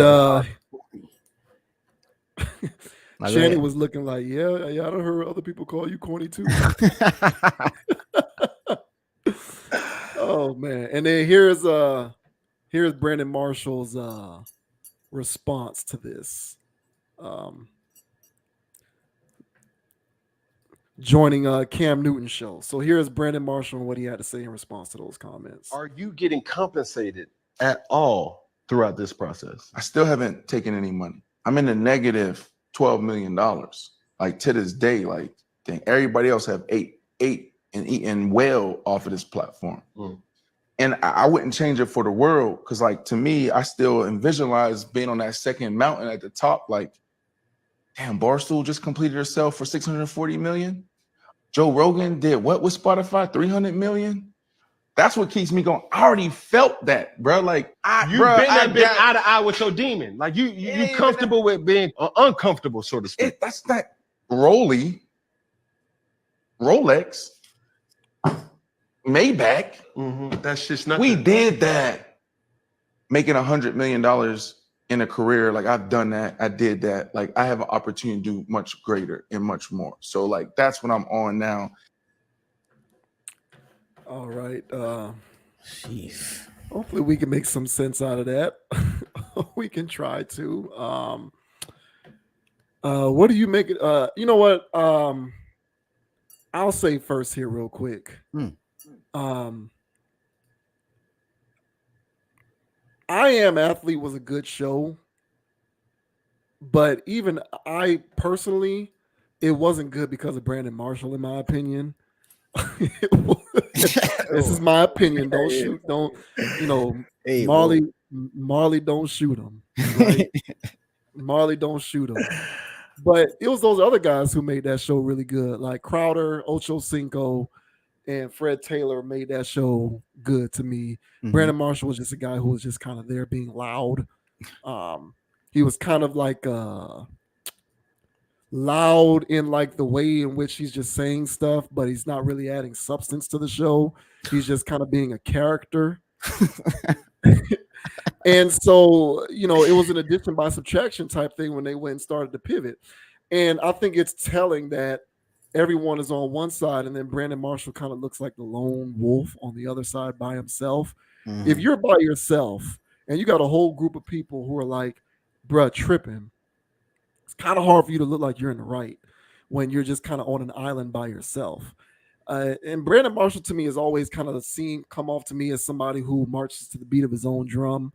Shannon was looking like, yeah, I done heard other people call you corny too. Oh man. And then here's Brandon Marshall's response to this. Joining Cam Newton's show. So here's Brandon Marshall and what he had to say in response to those comments.
Are you getting compensated at all throughout this process?
I still haven't taken any money. I'm in the negative $12 million. Like to this day, like dang, everybody else have ate and eaten well off of this platform. And I wouldn't change it for the world, because like to me, I still visualize being on that second mountain at the top. Like, damn, Barstool just completed herself for 640 million. Joe Rogan did what with Spotify? 300 million. That's what keeps me going. I already felt that, bro. Like
You've been eye to eye with your demon. Like you comfortable with being uncomfortable, so to speak.
That's not Rolex, Maybach.
That's just nothing.
We did that. Making $100 million in a career, like I've done that. I did that. Like I have an opportunity to do much greater and much more. So like that's what I'm on now.
All right.
Jeez.
Hopefully we can make some sense out of that. We can try to. What do you make it? You know what? I'll say first here real quick. I Am Athlete was a good show, but even I personally, it wasn't good because of Brandon Marshall, in my opinion. This is my opinion. Don't shoot. Don't, you know,
Hey,
Marley don't shoot him. Right? Marley don't shoot him. But it was those other guys who made that show really good, like Crowder, Ocho Cinco, and Fred Taylor made that show good to me. Brandon Marshall was just a guy who was just kind of there being loud. He was kind of like loud in like the way in which he's just saying stuff, but he's not really adding substance to the show. He's just kind of being a character. And so, it was an addition by subtraction type thing when they went and started to pivot. And I think it's telling that everyone is on one side, and then Brandon Marshall kind of looks like the lone wolf on the other side by himself.
Mm-hmm.
If you're by yourself and you got a whole group of people who are like, bruh, tripping, it's kind of hard for you to look like you're in the right when you're just kind of on an island by yourself. And Brandon Marshall to me is always kind of come off to me as somebody who marches to the beat of his own drum.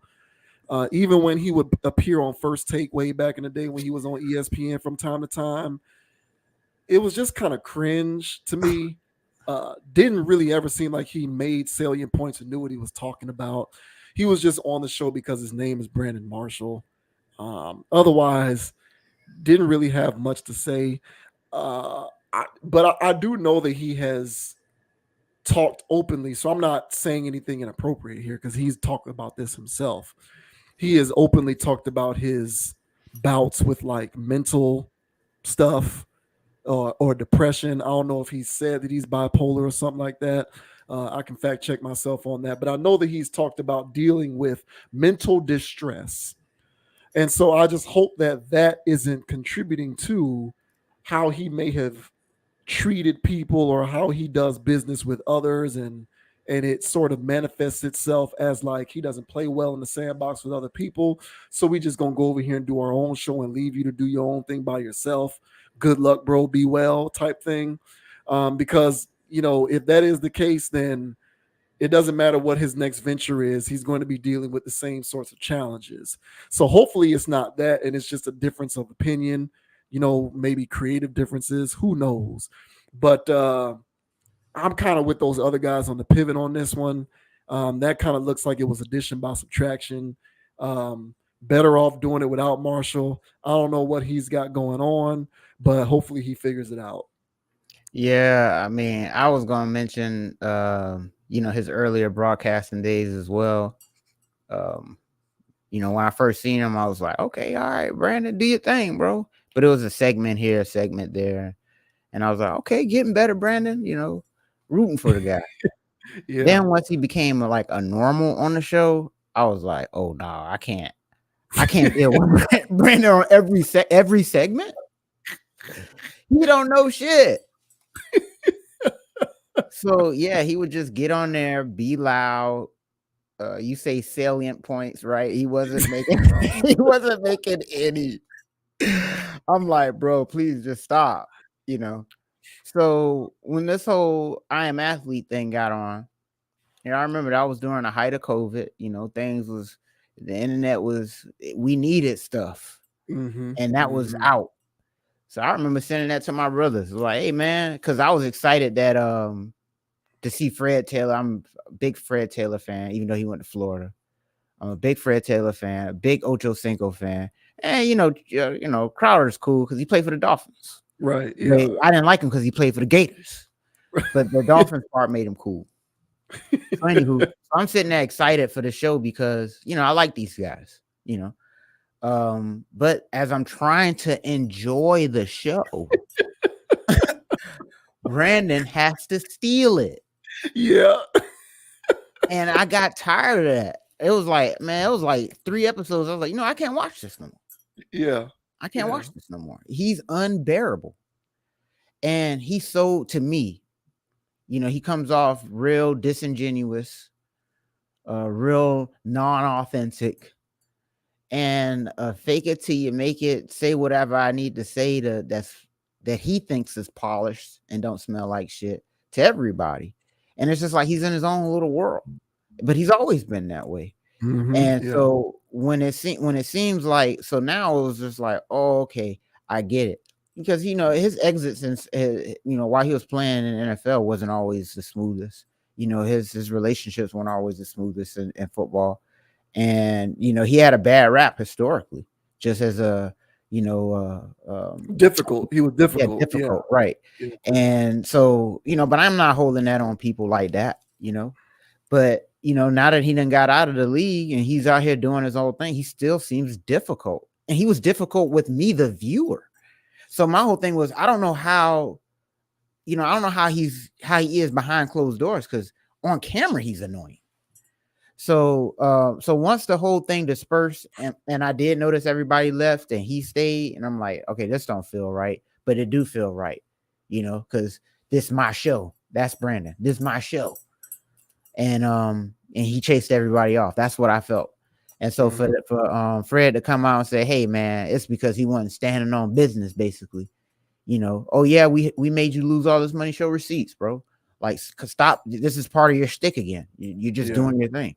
Even when he would appear on First Take way back in the day when he was on ESPN from time to time, it was just kind of cringe to me. Didn't really ever seem like he made salient points and knew what he was talking about. He was just on the show because his name is Brandon Marshall. Otherwise, didn't really have much to say. But I do know that he has talked openly, so I'm not saying anything inappropriate here because he's talked about this himself. He has openly talked about his bouts with like mental stuff or depression. I don't know if he said that he's bipolar or something like that. I can fact check myself on that, but I know that he's talked about dealing with mental distress. And so I just hope that that isn't contributing to how he may have treated people or how he does business with others, and it sort of manifests itself as like he doesn't play well in the sandbox with other people, so we just gonna go over here and do our own show and leave you to do your own thing by yourself. Good luck, bro, be well type thing. Because if that is the case, then it doesn't matter what his next venture is, he's going to be dealing with the same sorts of challenges. So hopefully it's not that, and it's just a difference of opinion, maybe creative differences, who knows. But I'm kind of with those other guys on the pivot on this one. That kind of looks like it was addition by subtraction. Better off doing it without Marshall. I don't know what he's got going on, but hopefully he figures it out.
Yeah, I mean, I was going to mention, his earlier broadcasting days as well. When I first seen him, I was like, okay, all right, Brandon, do your thing, bro. But it was a segment here, a segment there. And I was like, okay, getting better, Brandon, rooting for the guy. Yeah. Then once he became like a normal on the show, I was like, oh, no, I can't deal with Brandon on every segment. He don't know shit. So yeah, he would just get on there, be loud. You say salient points, right? He wasn't making any. I'm like, bro, please just stop. So when this whole I Am Athlete thing got on, I remember that was during the height of COVID. The internet we needed stuff, and that was out. So I remember sending that to my brothers. Like, hey man, because I was excited that to see Fred Taylor. I'm a big Fred Taylor fan, even though he went to Florida. I'm a big Fred Taylor fan, a big Ocho Cinco fan. And Crowder's cool because he played for the Dolphins.
Right. Yeah.
I didn't like him because he played for the Gators. But the Dolphins part made him cool. So anywho, I'm sitting there excited for the show because I like these guys, but as I'm trying to enjoy the show, Brandon has to steal it.
Yeah.
And I got tired of that. It was like 3 episodes. I was like, I can't watch this no more.
Yeah.
I can't watch this no more. He's unbearable. And he's so, to me, he comes off real disingenuous, real non-authentic, and fake it till you make it, say whatever I need to say that he thinks is polished and don't smell like shit to everybody. And it's just like he's in his own little world, but he's always been that way. Mm-hmm, and so when it seems like, so now it was just like, oh, okay, I get it. Because, his exit since, while he was playing in the NFL wasn't always the smoothest. His relationships weren't always the smoothest in football. And, he had a bad rap historically, just as a,
difficult. He was difficult.
Yeah, difficult, right. Yeah. And so, but I'm not holding that on people like that, But, now that he done got out of the league and he's out here doing his own thing, he still seems difficult. And he was difficult with me, the viewer. So my whole thing was, I don't know how, I don't know how he is behind closed doors, because on camera he's annoying. So once the whole thing dispersed, and I did notice everybody left and he stayed, and I'm like, okay, this don't feel right, but it do feel right, because this is my show. That's Brandon. This is my show. And he chased everybody off. That's what I felt. And so for Fred to come out and say, hey man, it's because he wasn't standing on business, basically. Oh yeah, we made you lose all this money, show receipts, bro. Like, stop. This is part of your shtick again. You're just doing your thing.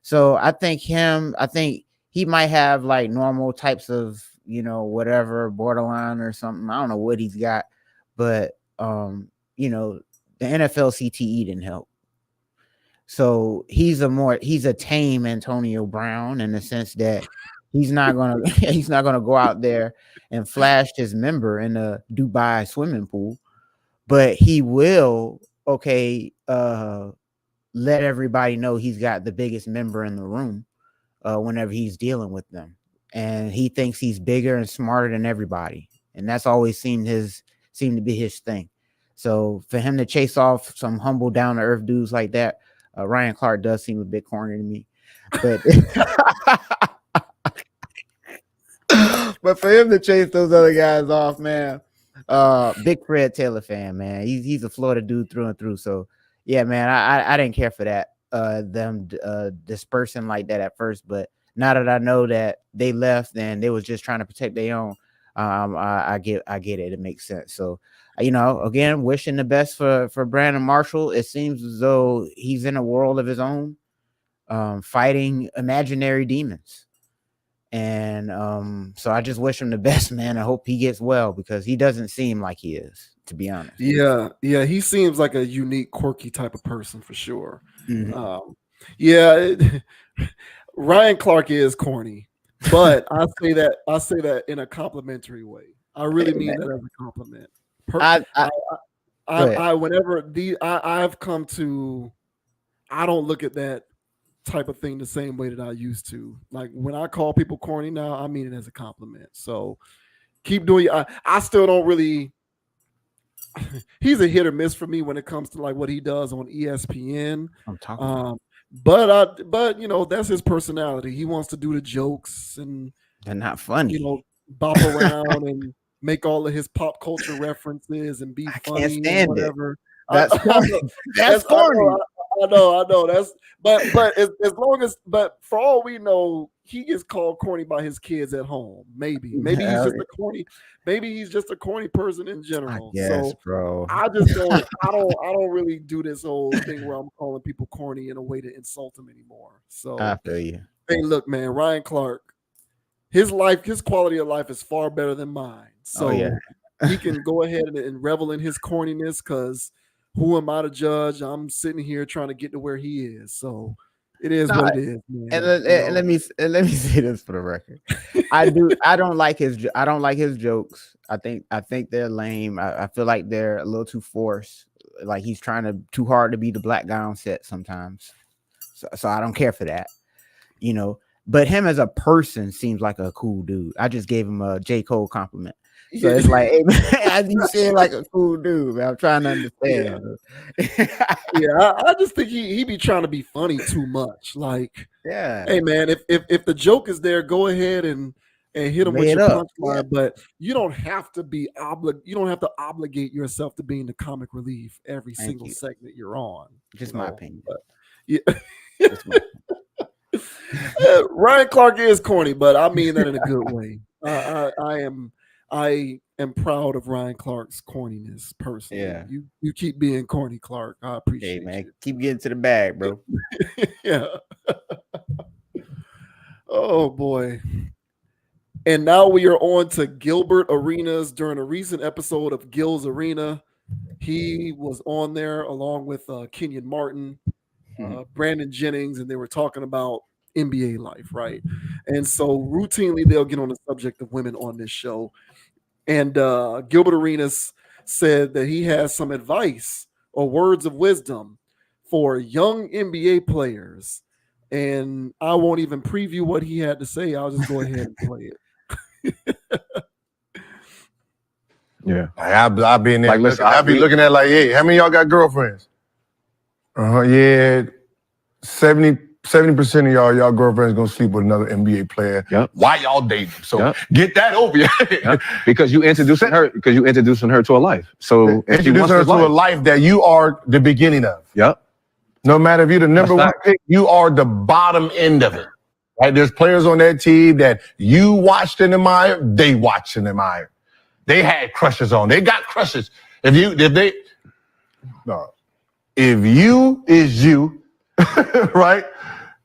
So I think he might have like normal types of, whatever, borderline or something. I don't know what he's got, but the NFL CTE didn't help. So he's a tame Antonio Brown, in the sense that he's not gonna go out there and flash his member in a Dubai swimming pool, but he will let everybody know he's got the biggest member in the room whenever he's dealing with them, and he thinks he's bigger and smarter than everybody, and that's always seemed to be his thing. So for him to chase off some humble, down to earth dudes like that, Ryan Clark does seem a bit corny to me, but but for him to chase those other guys off, man, big Fred Taylor fan, man. He's a Florida dude through and through. So yeah, man, I didn't care for that, them dispersing like that at first, but now that I know that they left and they was just trying to protect their own, I get it. It makes sense. So, again, wishing the best for Brandon Marshall. It seems as though he's in a world of his own, fighting imaginary demons. And so I just wish him the best, man. I hope he gets well, because he doesn't seem like he is, to be honest.
Yeah, he seems like a unique, quirky type of person for sure.
Mm-hmm.
Ryan Clark is corny, but I say that in a complimentary way. I really mean that as a compliment. I've come to, I don't look at that type of thing the same way that I used to. Like, when I call people corny now, I mean it as a compliment. So keep doing. I still don't really. He's a hit or miss for me when it comes to like what he does on ESPN.
I'm talking.
But that's his personality. He wants to do the jokes, and
they're not funny.
Bop around and make all of his pop culture references and be funny.
Can't stand
whatever.
That's corny. That's corny.
I know. That's as long as, but for all we know, he gets called corny by his kids at home. Maybe he's just a corny. Maybe he's just a corny person in general.
Yes,
so
bro.
I just don't. I don't really do this whole thing where I'm calling people corny in a way to insult them anymore. So
I feel you.
Hey, look, man, Ryan Clark, his quality of life is far better than mine. So he can go ahead and revel in his corniness, because who am I to judge? I'm sitting here trying to get to where he is. So it is what it is, man.
And let me say this for the record. I don't like his jokes. I think they're lame. I feel like they're a little too forced. Like he's trying too hard to be the black guy on set sometimes. So I don't care for that. But him as a person seems like a cool dude. I just gave him a J. Cole compliment. So it's like, hey, man, as you said, like a cool dude, man. I'm trying to understand.
I just think he be trying to be funny too much. Like, hey, man, if the joke is there, go ahead and hit him with your punchline. But you don't have to obligate yourself to being the comic relief every single segment you're on.
Just my opinion.
But, Ryan Clark is corny, but I mean that in a good way. I am proud of Ryan Clark's corniness personally.
Yeah.
You keep being corny, Clark. I appreciate it.
Man. Keep getting to the bag, bro.
Yeah. Oh boy. And now we are on to Gilbert Arenas. During a recent episode of Gil's Arena, he was on there along with Kenyon Martin, Brandon Jennings, and they were talking about NBA life, right? And so routinely they'll get on the subject of women on this show. And Gilbert Arenas said that he has some advice or words of wisdom for young NBA players. And I won't even preview what he had to say. I'll just go ahead and play it.
Yeah.
I'll be in there.
Like, listen,
I'll be looking at like, hey, how many of y'all got girlfriends? Yeah, 70% of y'all girlfriends gonna sleep with another NBA player.
Yep.
Why y'all dating? So get that over you.
Because you introducing her to a life. So
introducing her to a life that you are the beginning of.
Yep.
No matter if you're the number one pick, you are the bottom end of it. Right? There's players on that team that you watched and admired, they watched and admired. They had crushes on. They got crushes. If you is you, right?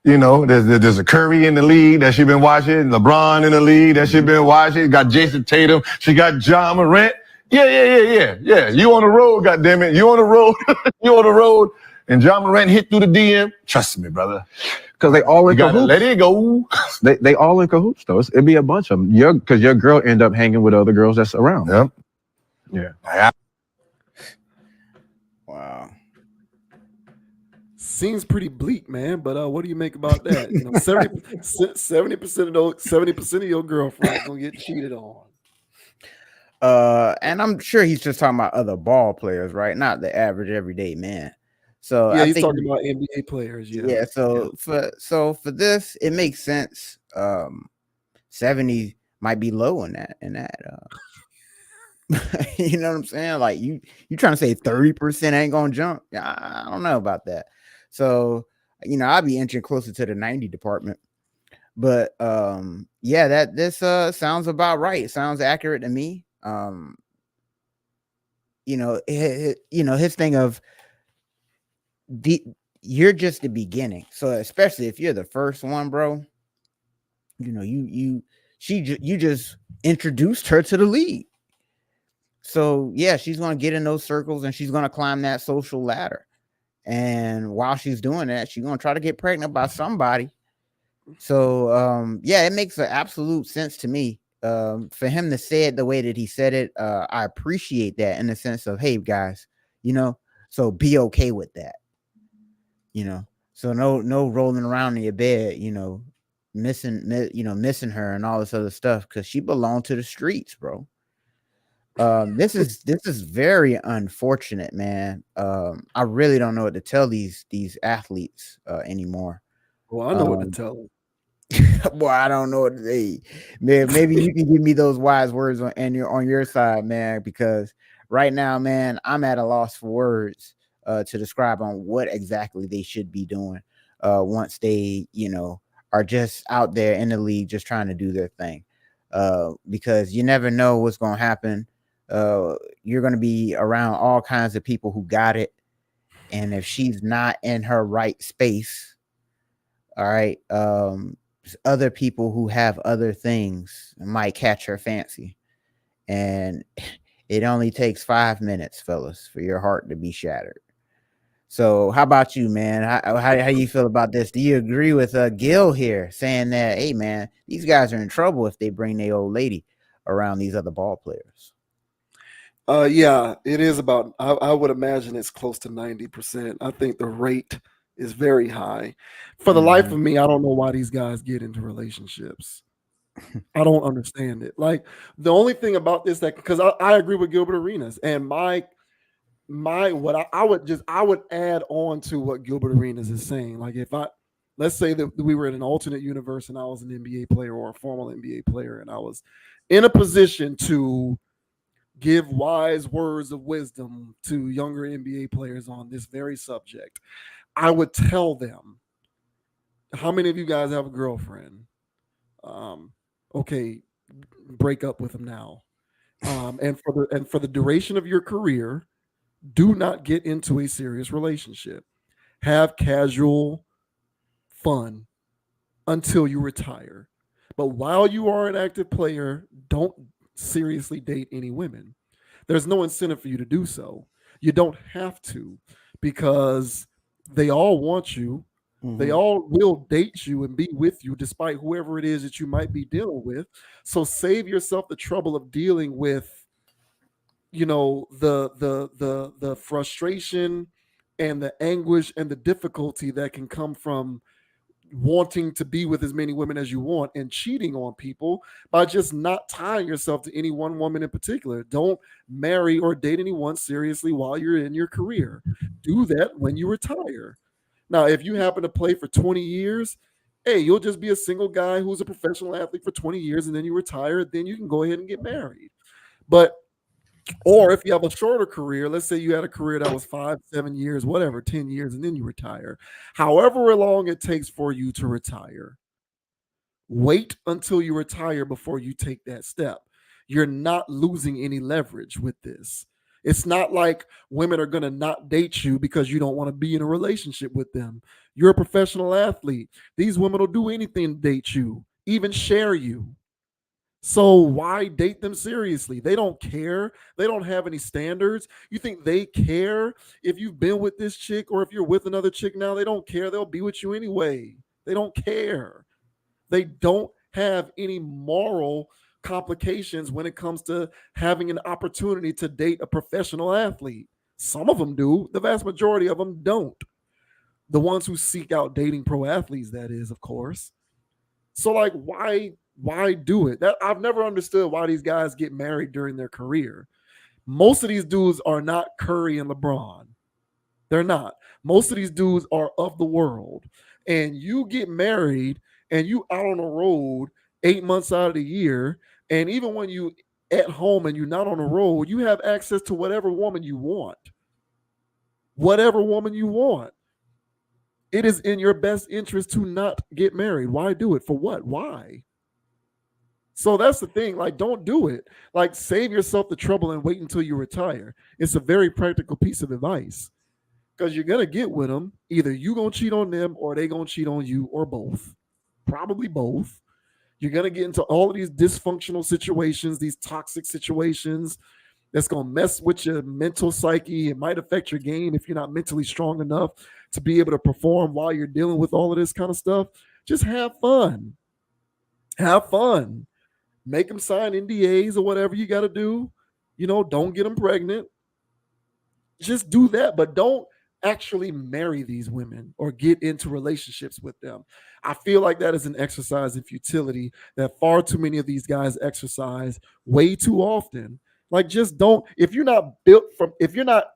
You know, there's a Curry in the league that she been watching, LeBron in the league that she been watching, got Jason Tatum, she got John Morant. Yeah. You on the road, goddammit. You on the road. You on the road. And John Morant hit through the DM. Trust me, brother.
Because they all in cahoots.
Let it go.
They all in cahoots, though. It'd be a bunch of them. Because your girl end up hanging with other girls that's around.
Yep.
Yeah.
Wow.
Seems pretty bleak, man. But what do you make about that? You know, 70% of your girlfriends gonna get cheated on.
And I'm sure he's just talking about other ball players, right? Not the average everyday man. So
yeah,
I
he's
think,
talking about NBA players.
Yeah. So for this, it makes sense. 70 might be low in that. You know what I'm saying? Like you trying to say 30% ain't gonna jump? I don't know about that. So I'll be inching closer to the 90 department. But yeah, this sounds about right. It sounds accurate to me. His thing of you're just the beginning. So especially if you're the first one, bro, you just introduced her to the league. So yeah, she's gonna get in those circles and she's gonna climb that social ladder. And while she's doing that, she's gonna try to get pregnant by somebody. So yeah, it makes absolute sense to me. For him to say it the way that he said it, I appreciate that in the sense of, hey guys, so be okay with that. So no rolling around in your bed, missing her and all this other stuff, because she belonged to the streets, bro. This is very unfortunate, man. I really don't know what to tell these athletes anymore.
Well, I know what to tell them.
Boy, I don't know what to say. Man, maybe you can give me those wise words on your side, man, because right now, man, I'm at a loss for words to describe on what exactly they should be doing once they, are just out there in the league just trying to do their thing. Because you never know what's going to happen. You're going to be around all kinds of people who got it. And if she's not in her right space, all right, other people who have other things might catch her fancy. And it only takes 5 minutes, fellas, for your heart to be shattered. So how about you, man? How you feel about this? Do you agree with Gil here saying that, hey, man, these guys are in trouble if they bring their old lady around these other ball players?
Yeah, it is about, I would imagine it's close to 90%. I think the rate is very high. For the life of me, I don't know why these guys get into relationships. I don't understand it. Like, the only thing about this, that because I agree with Gilbert Arenas, and I would add on to what Gilbert Arenas is saying. Like, let's say that we were in an alternate universe and I was an NBA player or a formal NBA player, and I was in a position to give wise words of wisdom to younger NBA players on this very subject, I would tell them, how many of you guys have a girlfriend? Okay, break up with them now. And for the duration of your career, do not get into a serious relationship. Have casual fun until you retire. But while you are an active player, don't seriously date any women. There's no incentive for you to do so. You don't have to, because they all want you. Mm-hmm. They all will date you and be with you despite whoever it is that you might be dealing with. So save yourself the trouble of dealing with, the frustration and the anguish and the difficulty that can come from wanting to be with as many women as you want and cheating on people by just not tying yourself to any one woman in particular. Don't marry or date anyone seriously while you're in your career. Do that when you retire. Now, if you happen to play for 20 years, hey, you'll just be a single guy who's a professional athlete for 20 years and then you retire, then you can go ahead and get married. But or if you have a shorter career, let's say you had a career that was 5, 7 years, whatever, 10 years, and then you retire. However long it takes for you to retire, wait until you retire before you take that step. You're not losing any leverage with this. It's not like women are going to not date you because you don't want to be in a relationship with them. You're a professional athlete. These women will do anything to date you, even share you. So why date them seriously? They don't care. They don't have any standards. You think they care if you've been with this chick or if you're with another chick now? They don't care. They'll be with you anyway. They don't care. They don't have any moral complications when it comes to having an opportunity to date a professional athlete. Some of them do. The vast majority of them don't. The ones who seek out dating pro athletes, that is, of course. So like, why do it? That I've never understood why these guys get married during their career. Most of these dudes are not Curry and LeBron. They're not. Most of these dudes are of the world. And you get married and you out on the road 8 months out of the year. And even when you at home and you're not on the road, you have access to whatever woman you want. Whatever woman you want. It is in your best interest to not get married. Why do it? For what? Why? So that's the thing. Like, don't do it. Like, save yourself the trouble and wait until you retire. It's a very practical piece of advice because you're going to get with them. Either you going to cheat on them or they going to cheat on you or both. Probably both. You're going to get into all of these dysfunctional situations, these toxic situations that's going to mess with your mental psyche. It might affect your game if you're not mentally strong enough to be able to perform while you're dealing with all of this kind of stuff. Just have fun. Have fun. Make them sign NDAs or whatever you got to do. You know, don't get them pregnant. Just do that, but don't actually marry these women or get into relationships with them. I feel like that is an exercise in futility that far too many of these guys exercise way too often. Like, just don't, if you're not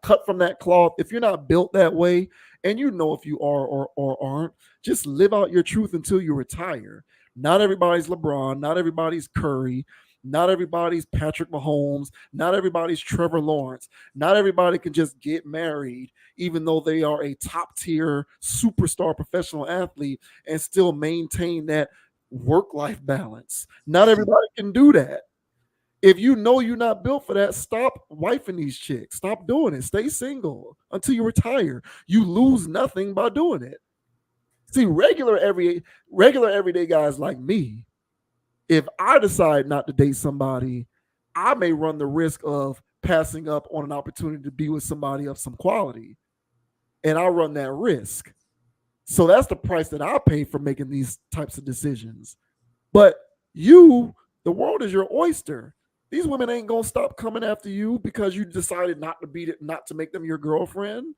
cut from that cloth, if you're not built that way, and you know if you are or aren't, just live out your truth until you retire. Not everybody's LeBron, not everybody's Curry, not everybody's Patrick Mahomes, not everybody's Trevor Lawrence. Not everybody can just get married, even though they are a top tier superstar professional athlete and still maintain that work-life balance. Not everybody can do that. If you know you're not built for that, stop wifing these chicks. Stop doing it. Stay single until you retire. You lose nothing by doing it. See, regular everyday guys like me, if I decide not to date somebody, I may run the risk of passing up on an opportunity to be with somebody of some quality. And I run that risk. So that's the price that I pay for making these types of decisions. But the world is your oyster. These women ain't gonna stop coming after you because you decided not to make them your girlfriend.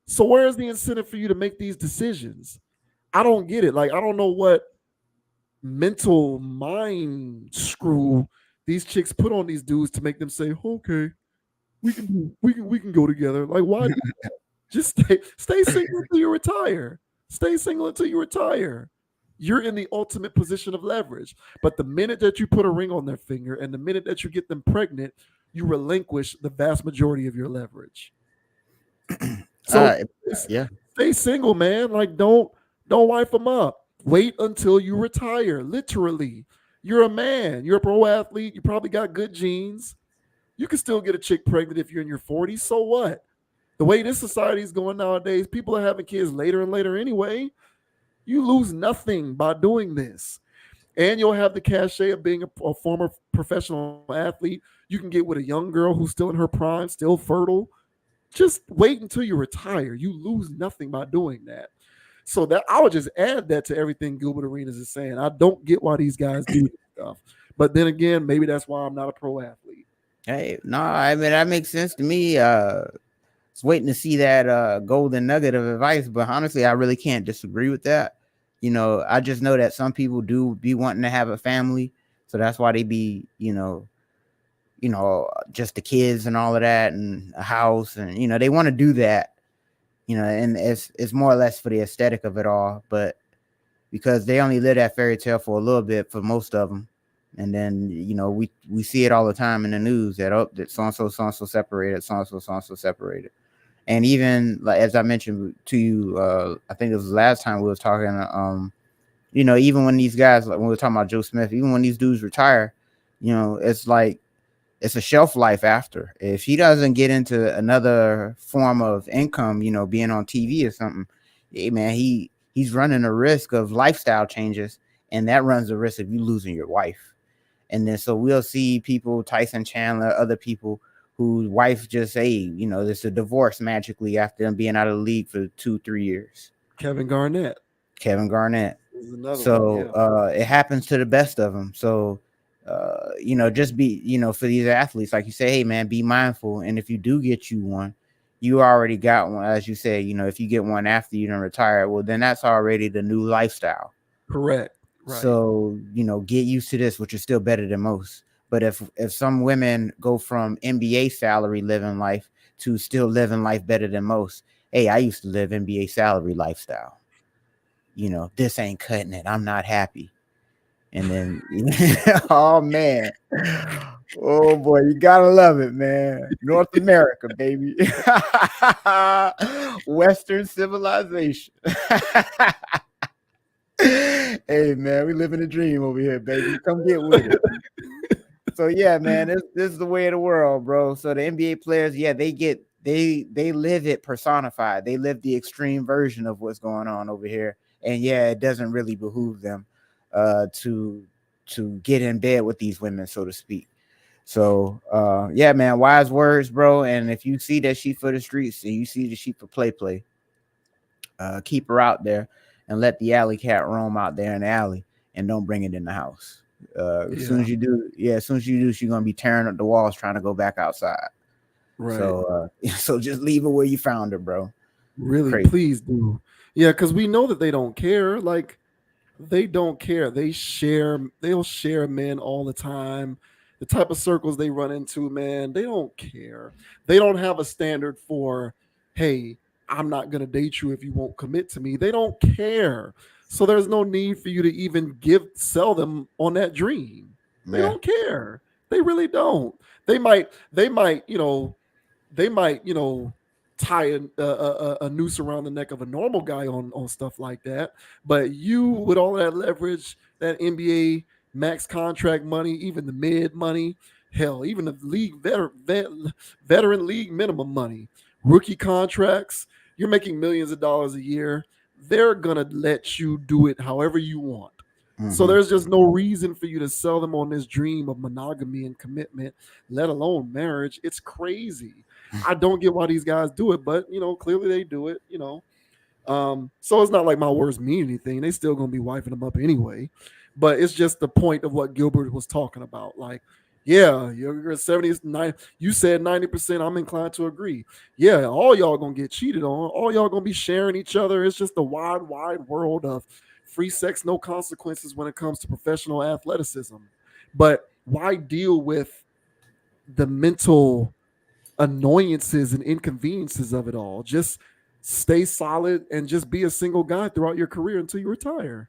So where is the incentive for you to make these decisions? I don't get it. Like, I don't know what mental mind screw these chicks put on these dudes to make them say, okay, we can go together. Like, why? Just stay single until you retire. Stay single until you retire. You're in the ultimate position of leverage. But the minute that you put a ring on their finger and the minute that you get them pregnant, you relinquish the vast majority of your leverage. So stay single, man. Like, don't wife them up. Wait until you retire. Literally, you're a man. You're a pro athlete. You probably got good genes. You can still get a chick pregnant if you're in your 40s. So what? The way this society is going nowadays, people are having kids later and later anyway. You lose nothing by doing this. And you'll have the cachet of being a former professional athlete. You can get with a young girl who's still in her prime, still fertile. Just wait until you retire. You lose nothing by doing that. So that I would just add that to everything Gilbert Arenas is saying. I don't get why these guys do this stuff. But then again, maybe that's why I'm not a pro athlete.
Hey, no, I mean, that makes sense to me. It's waiting to see that golden nugget of advice, but honestly, I really can't disagree with that. you know, I just know that some people do be wanting to have a family, so that's why they be, just the kids and all of that, and a house, and they want to do that, and it's more or less for the aesthetic of it all, but because they only live that fairy tale for a little bit for most of them, and then we see it all the time in the news that so and so separated, so and so separated. And even like as I mentioned to you, I think it was the last time we was talking. Even when these guys, like when we were talking about Joe Smith, even when these dudes retire, it's like it's a shelf life after. If he doesn't get into another form of income, being on TV or something, hey man, he's running a risk of lifestyle changes, and that runs the risk of you losing your wife. And then so we'll see people, Tyson Chandler, other people whose wife just there's a divorce magically after them being out of the league for 2-3 years.
Kevin Garnett.
Is so one, yeah. It happens to the best of them. So just be, for these athletes, like you say, hey man, be mindful. And if you do get you one, you already got one, as you say, if you get one after you done retire, well then that's already the new lifestyle.
Correct. Right.
So, get used to this, which is still better than most. But if some women go from NBA salary living life to still living life better than most, hey, I used to live NBA salary lifestyle. This ain't cutting it. I'm not happy. And then, oh man, oh boy, you gotta love it, man. North America, baby, Western civilization. Hey man, we living a dream over here, baby. Come get with it. So yeah, man, this is the way of the world, bro. So the NBA players, yeah, they live it personified. They live the extreme version of what's going on over here. And yeah, it doesn't really behoove them to get in bed with these women, so to speak. So yeah, man, wise words, bro. And if you see that she for the streets and you see that she for play, keep her out there and let the alley cat roam out there in the alley and don't bring it in the house. As soon as you do, she's gonna be tearing up the walls trying to go back outside. Right. So so just leave her where you found her, bro.
Really, crazy. Please do. Yeah, because we know that they don't care. Like, they don't care. They'll share men all the time. The type of circles they run into, man, they don't care. They don't have a standard for, hey, I'm not gonna date you if you won't commit to me. They don't care. So there's no need for you to even sell them on that dream. They don't care. They really don't. They might, tie a noose around the neck of a normal guy on stuff like that. But you, with all that leverage, that NBA max contract money, even the mid money, hell, even the league veteran league minimum money, rookie contracts, you're making millions of dollars a year. They're gonna let you do it however you want. Mm-hmm. So there's just no reason for you to sell them on this dream of monogamy and commitment, let alone marriage. It's crazy. I don't get why these guys do it, but clearly they do it. So it's not like my words mean anything. They still gonna be wifing them up anyway. But it's just the point of what Gilbert was talking about. Like, yeah, you're 79. You said 90%. I'm inclined to agree. Yeah, all y'all gonna get cheated on. All y'all gonna be sharing each other. It's just a wide world of free sex, no consequences when it comes to professional athleticism. But why deal with the mental annoyances and inconveniences of it all? Just stay solid and just be a single guy throughout your career until you retire.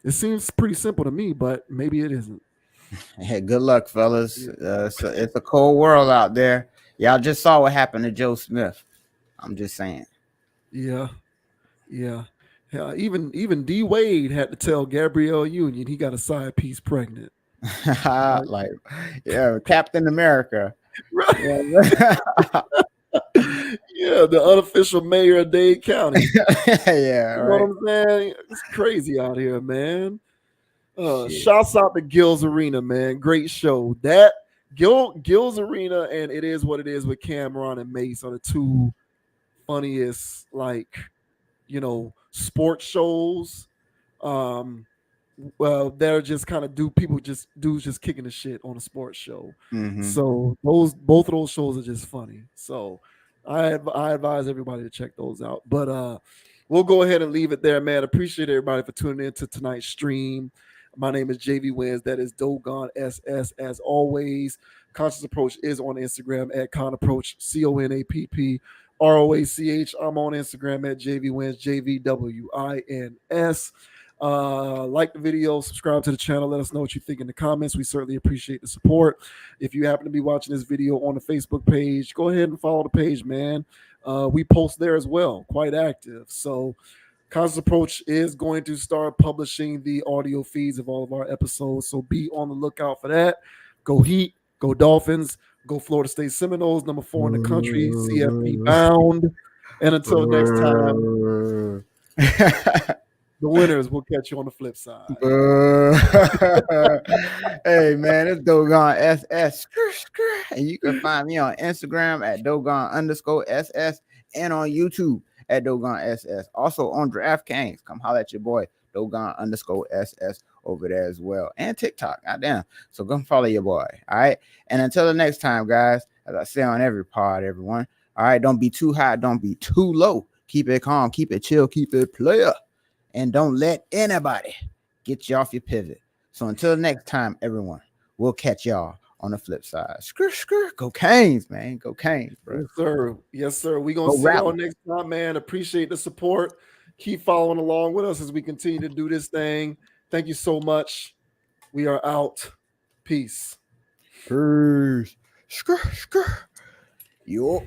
It seems pretty simple to me, but maybe it isn't.
Hey, good luck, fellas. So it's a cold world out there. Y'all just saw what happened to Joe Smith. I'm just saying.
Yeah. Even D Wade had to tell Gabrielle Union he got a side piece pregnant.
Like, yeah, Captain America.
Right. Yeah, the unofficial mayor of Dade County.
Yeah,
you know what I'm saying? It's crazy out here, man. Shouts out to Gil's Arena, man. Great show. That Gil's Arena and It Is What It Is with Cameron and Mace are the two funniest, sports shows. Well, they're just kind of dudes just kicking the shit on a sports show. Mm-hmm. So both of those shows are just funny. So I advise everybody to check those out. But we'll go ahead and leave it there, man. Appreciate everybody for tuning in to tonight's stream. My name is JV Wins. That is Dogon SS. As always, Conscious Approach is on Instagram at Con Approach, CONAPPROACH. I'm on Instagram at JV Wins, JVWINS. Like the video, subscribe to the channel. Let us know what you think in the comments. We certainly appreciate the support. If you happen to be watching this video on the Facebook page, go ahead and follow the page, man. We post there as well, quite active. So Conscious Approach is going to start publishing the audio feeds of all of our episodes. So be on the lookout for that. Go Heat, go Dolphins, go Florida State Seminoles, number 4 in the country, CFP bound. And until next time, the winners will catch you on the flip side.
Hey, man, it's Dogon SS. And you can find me on Instagram at Dogon_SS and on YouTube at Dogon SS. Also on DraftKings. Come holler at your boy, Dogon_SS over there as well. And TikTok. Goddamn. So go follow your boy. All right. And until the next time, guys, as I say on every pod, everyone. All right. Don't be too high. Don't be too low. Keep it calm. Keep it chill. Keep it player. And don't let anybody get you off your pivot. So until next time, everyone, we'll catch y'all on the flip side. Go Canes, man. Go Canes, bro.
Yes, sir. Yes, sir. We're going to see y'all next time, man. Appreciate the support. Keep following along with us as we continue to do this thing. Thank you so much. We are out. Peace.
Peace. Yo.